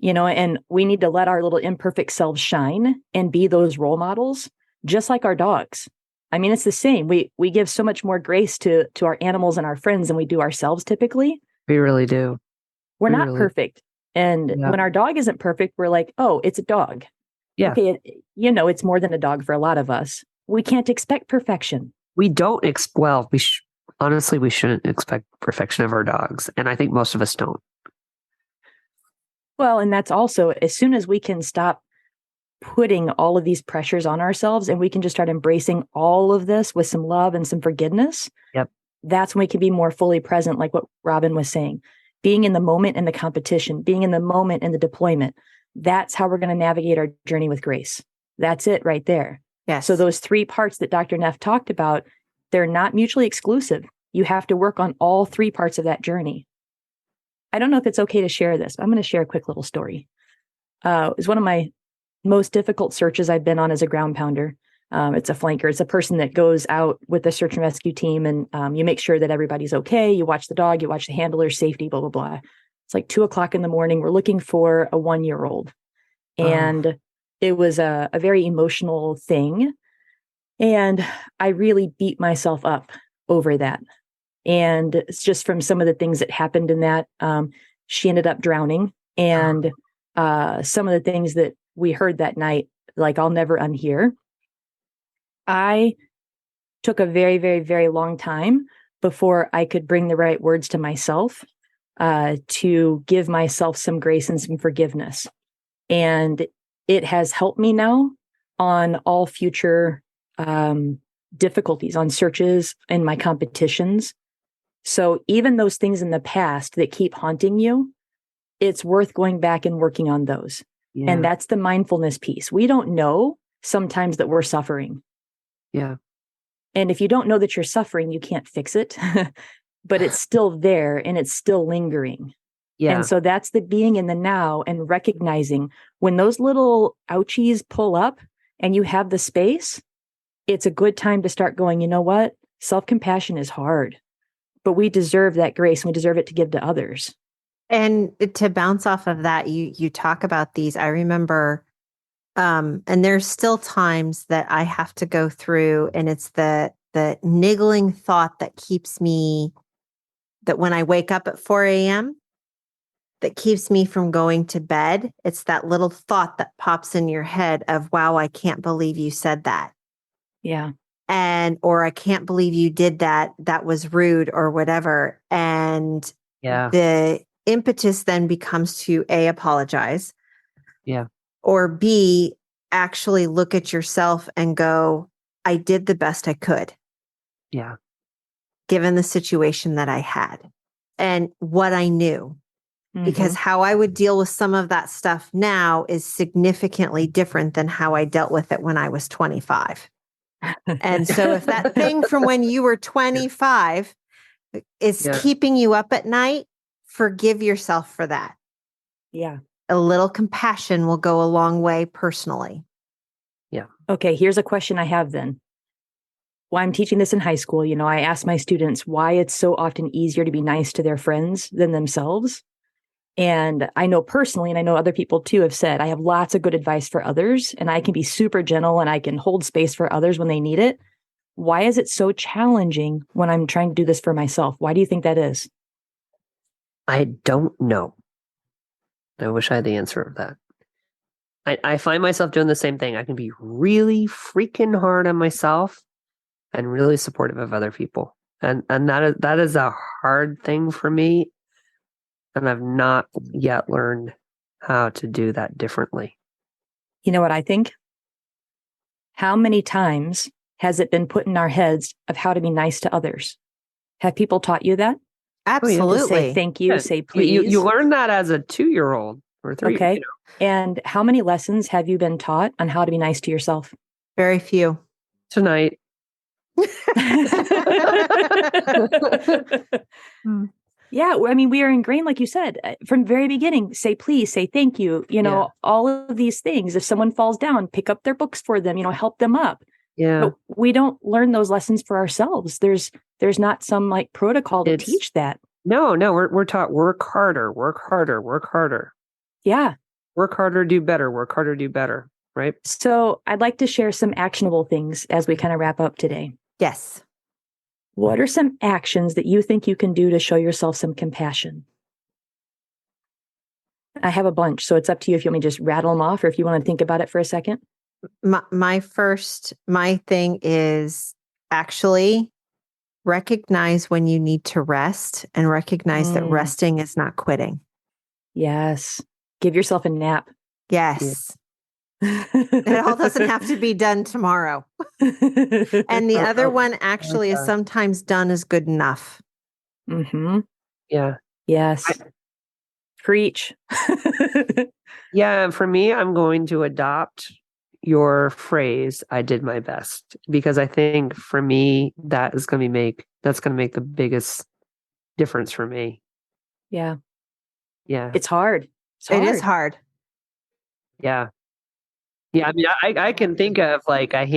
and we need to let our little imperfect selves shine and be those role models, just like our dogs. I mean, it's the same. We give so much more grace to our animals and our friends than we do ourselves typically. We really do. We're not perfect. And Yeah. when our dog isn't perfect, we're like, oh, it's a dog. Yeah. Okay, it's more than a dog for a lot of us. We can't expect perfection. We don't, honestly, we shouldn't expect perfection of our dogs. And I think most of us don't. Well, and that's also, as soon as we can stop putting all of these pressures on ourselves and we can just start embracing all of this with some love and some forgiveness, that's when we can be more fully present, like what Robin was saying. Being in the moment in the competition, being in the moment in the deployment. That's how we're going to navigate our journey with grace. That's it right there. Yes. So those three parts that Dr. Neff talked about, they're not mutually exclusive. You have to work on all three parts of that journey. I don't know if it's okay to share this, but I'm going to share a quick little story. It was one of my most difficult searches I've been on as a ground pounder. It's a flanker. It's a person that goes out with the search and rescue team and you make sure that everybody's okay. You watch the dog, you watch the handler, safety, blah, blah, blah. It's like 2:00 in the morning. We're looking for a 1-year-old. And it was a very emotional thing. And I really beat myself up over that. And it's just from some of the things that happened in that. She ended up drowning. And some of the things that we heard that night, like I'll never unhear. I took a very, very, very long time before I could bring the right words to myself to give myself some grace and some forgiveness. And it has helped me now on all future difficulties, on searches and my competitions. So even those things in the past that keep haunting you, it's worth going back and working on those. Yeah. And that's the mindfulness piece. We don't know sometimes that we're suffering. Yeah. And if you don't know that you're suffering, you can't fix it, but it's still there and it's still lingering. Yeah. And so that's the being in the now and recognizing when those little ouchies pull up and you have the space, it's a good time to start going, you know what? Self-compassion is hard, but we deserve that grace and we deserve it to give to others. And to bounce off of that, you talk about these. I remember, and there's still times that I have to go through, and it's the niggling thought that keeps me, that when I wake up at 4 a.m., that keeps me from going to bed. It's that little thought that pops in your head of, wow, I can't believe you said that. Yeah. Or I can't believe you did that. That was rude or whatever. And the impetus then becomes to A, apologize. Yeah. Or B, actually look at yourself and go, I did the best I could. Yeah. Given the situation that I had and what I knew. Because Mm-hmm. how I would deal with some of that stuff now is significantly different than how I dealt with it when I was 25. And so if that thing from when you were 25 is keeping you up at night, forgive yourself for that. Yeah. A little compassion will go a long way personally. Yeah. Okay, here's a question I have then. While I'm teaching this in high school, I ask my students why it's so often easier to be nice to their friends than themselves. And I know personally, and I know other people too have said, I have lots of good advice for others, and I can be super gentle and I can hold space for others when they need it. Why is it so challenging when I'm trying to do this for myself? Why do you think that is? I don't know. I wish I had the answer of that. I find myself doing the same thing. I can be really freaking hard on myself and really supportive of other people. And that is a hard thing for me. And I've not yet learned how to do that differently. You know what I think? How many times has it been put in our heads of how to be nice to others? Have people taught you that? Absolutely. To say thank you, say please. You learn that as a 2-year-old or 3. Okay. And how many lessons have you been taught on how to be nice to yourself? Very few. Tonight. Yeah, I mean, we are ingrained, like you said, from the very beginning. Say please, say thank you. All of these things. If someone falls down, pick up their books for them. Help them up. Yeah, but we don't learn those lessons for ourselves. There's not some like protocol to teach that. No, we're taught work harder. Yeah, work harder, do better. Work harder, do better. Right. So I'd like to share some actionable things as we kind of wrap up today. Yes. What are some actions that you think you can do to show yourself some compassion? I have a bunch, so it's up to you if you want me to just rattle them off or if you want to think about it for a second. My thing is actually recognize when you need to rest and recognize that resting is not quitting. Yes. Give yourself a nap. Yes. It all doesn't have to be done tomorrow. And the other one actually is sometimes done is good enough. Mm-hmm. Yeah. Yes. Preach. Yeah. For me, I'm going to adopt your phrase, I did my best, because I think for me, that's going to make the biggest difference for me. Yeah. Yeah. It's hard. It is hard. Yeah. Yeah, I mean, I can think of like at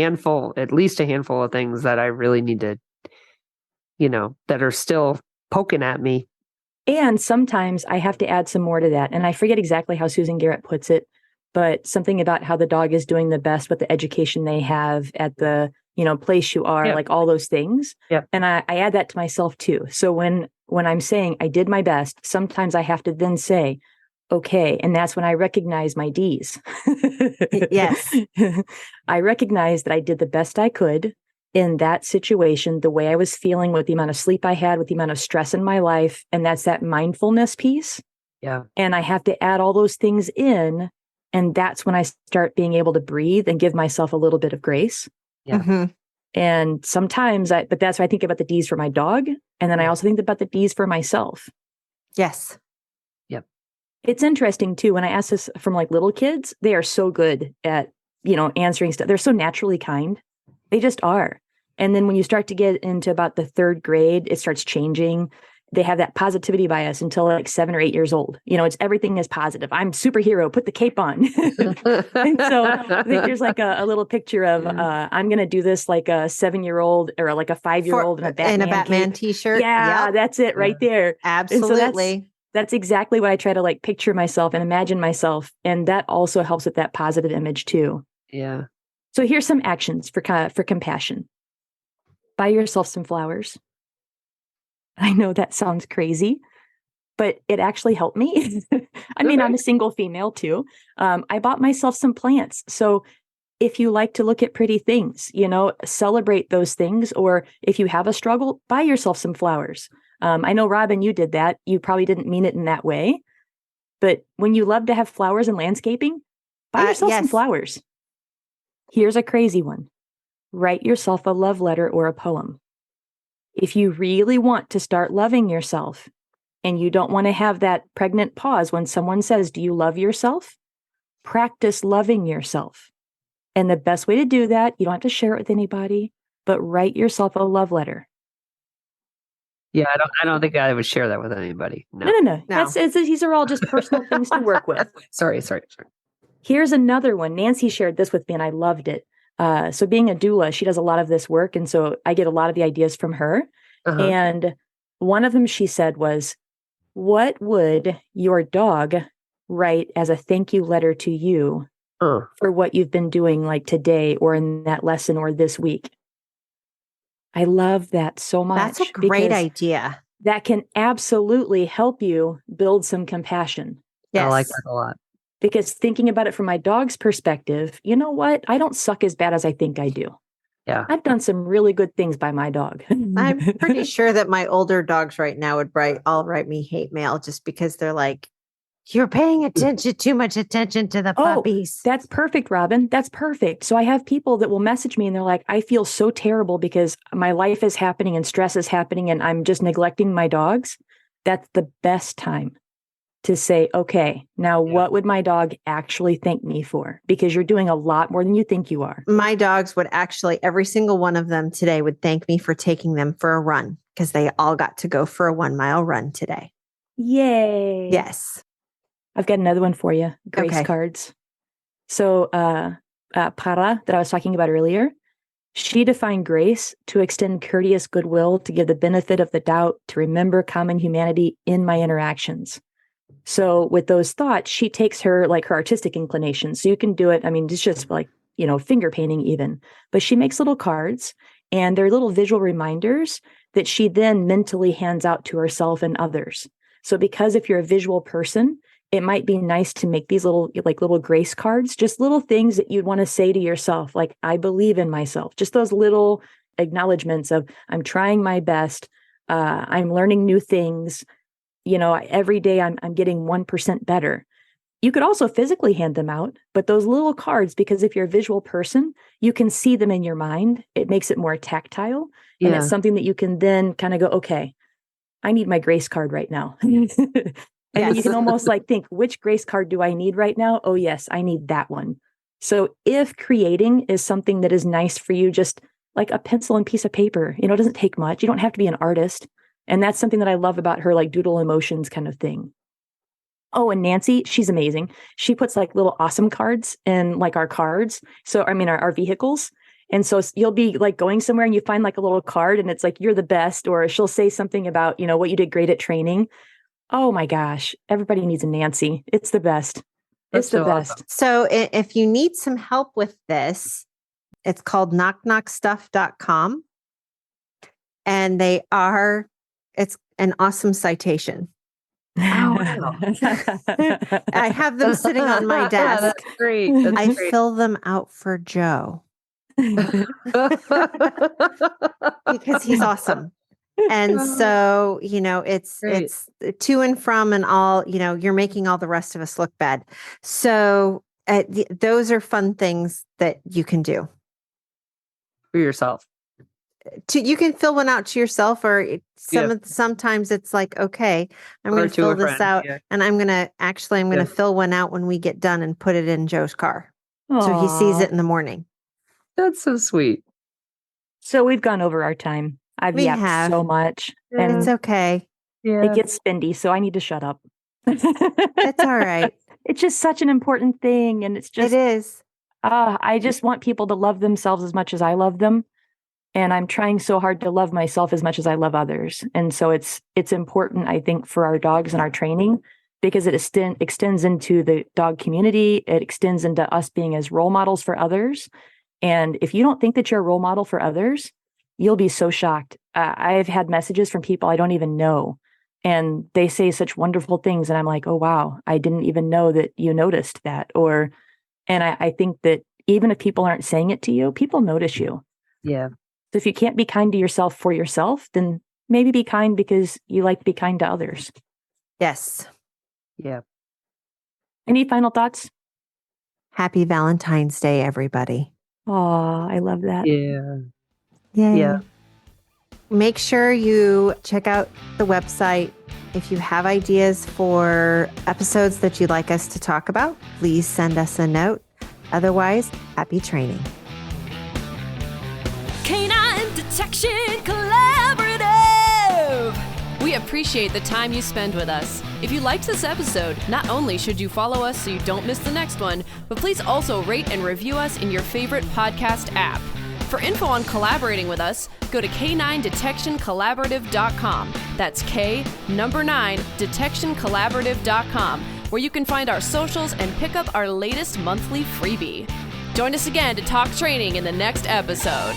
least a handful of things that I really need to, that are still poking at me. And sometimes I have to add some more to that. And I forget exactly how Susan Garrett puts it, but something about how the dog is doing the best with the education they have at the, place you are, like all those things. Yeah. And I add that to myself too. So when I'm saying I did my best, sometimes I have to then say, okay. And that's when I recognize my D's. Yes. I recognize that I did the best I could in that situation, the way I was feeling, with the amount of sleep I had, with the amount of stress in my life. And that's that mindfulness piece. Yeah. And I have to add all those things in. And that's when I start being able to breathe and give myself a little bit of grace. Yeah. Mm-hmm. And sometimes but that's why I think about the D's for my dog. And then I also think about the D's for myself. Yes. It's interesting too, when I ask this from like little kids, they are so good at, answering stuff. They're so naturally kind. They just are. And then when you start to get into about the 3rd grade, it starts changing. They have that positivity bias until like 7 or 8 years old. It's everything is positive. I'm superhero, put the cape on. And so I think there's like a little picture of, I'm going to do this like a 7-year-old or like a 5-year-old in a Batman t-shirt. Yeah, Yep. That's it right there. Absolutely. And so that's exactly what I try to like picture myself and imagine myself. And that also helps with that positive image too. Yeah. So here's some actions for compassion. Buy yourself some flowers. I know that sounds crazy, but it actually helped me. I mean, I'm a single female too. I bought myself some plants. So if you like to look at pretty things, celebrate those things. Or if you have a struggle, buy yourself some flowers. I know, Robin, you did that. You probably didn't mean it in that way. But when you love to have flowers and landscaping, buy yourself some flowers. Here's a crazy one. Write yourself a love letter or a poem. If you really want to start loving yourself and you don't want to have that pregnant pause when someone says, do you love yourself? Practice loving yourself. And the best way to do that, you don't have to share it with anybody, but write yourself a love letter. Yeah, I don't think I would share that with anybody. No. These are all just personal things to work with. Sorry. Here's another one. Nancy shared this with me and I loved it. So being a doula, she does a lot of this work. And so I get a lot of the ideas from her. Uh-huh. And one of them she said was, what would your dog write as a thank you letter to you for what you've been doing like today or in that lesson or this week? I love that so much. That's a great idea. That can absolutely help you build some compassion. Yes. I like that a lot. Because thinking about it from my dog's perspective, you know what? I don't suck as bad as I think I do. Yeah. I've done some really good things by my dog. I'm pretty sure that my older dogs right now would all write me hate mail just because they're like, you're paying too much attention to the puppies. That's perfect, Robin. That's perfect. So I have people that will message me and they're like, I feel so terrible because my life is happening and stress is happening and I'm just neglecting my dogs. That's the best time to say, okay, now what would my dog actually thank me for? Because you're doing a lot more than you think you are. My dogs would actually, every single one of them today would thank me for taking them for a run because they all got to go for a 1 mile run today. Yay. Yes. I've got another one for you. Grace cards. So Para, that I was talking about earlier, she defined grace to extend courteous goodwill, to give the benefit of the doubt, to remember common humanity in my interactions. So with those thoughts, she takes her artistic inclinations. So you can do it. I mean, it's just like, finger painting even, but she makes little cards and they're little visual reminders that she then mentally hands out to herself and others. So because if you're a visual person, it might be nice to make these little grace cards, just little things that you'd want to say to yourself, like, I believe in myself, just those little acknowledgments of I'm trying my best. I'm learning new things. Every day I'm getting 1% better. You could also physically hand them out, but those little cards, because if you're a visual person, you can see them in your mind. It makes it more tactile. And it's something that you can then kind of go, okay, I need my grace card right now. And then you can almost think, which grace card do I need right now? Oh, yes, I need that one. So if creating is something that is nice for you, just like a pencil and piece of paper, it doesn't take much. You don't have to be an artist. And that's something that I love about her, doodle emotions kind of thing. Oh, and Nancy, she's amazing. She puts little awesome cards in our cards. So, our vehicles. And so you'll be going somewhere and you find a little card and it's you're the best, or she'll say something about, what you did great at training. Oh my gosh, everybody needs a Nancy. It's the best. It's the best. Awesome. So if you need some help with this, it's called knockknockstuff.com. And it's an awesome citation. Oh, wow. I have them sitting on my desk. That's great. I fill them out for Joe. Because he's awesome. And so, it's to and from and all, you're making all the rest of us look bad. So those are fun things that you can do. For yourself. You can fill one out to yourself, or sometimes it's okay, I'm going to fill this out and I'm going to fill one out when we get done and put it in Joe's car. Aww. So he sees it in the morning. That's so sweet. So we've gone over our time. I've yapped so much. And it's okay. Yeah. It gets spindy, so I need to shut up. It's all right. It's just such an important thing. And it is. I just want people to love themselves as much as I love them. And I'm trying so hard to love myself as much as I love others. And so it's important, I think, for our dogs and our training, because it extends into the dog community. It extends into us being as role models for others. And if you don't think that you're a role model for others, you'll be so shocked. I've had messages from people I don't even know, and they say such wonderful things. And I'm like, oh, wow, I didn't even know that you noticed that. And I think that even if people aren't saying it to you, people notice you. Yeah. So if you can't be kind to yourself for yourself, then maybe be kind because you like to be kind to others. Yes. Yeah. Any final thoughts? Happy Valentine's Day, everybody. Oh, I love that. Yeah. Yay. Yeah. Make sure you check out the website. If you have ideas for episodes that you'd like us to talk about, please send us a note. Otherwise, happy training. Canine Detection Collaborative! We appreciate the time you spend with us. If you liked this episode, not only should you follow us so you don't miss the next one, but please also rate and review us in your favorite podcast app. For info on collaborating with us, go to k9detectioncollaborative.com. That's K9detectioncollaborative.com, where you can find our socials and pick up our latest monthly freebie. Join us again to talk training in the next episode.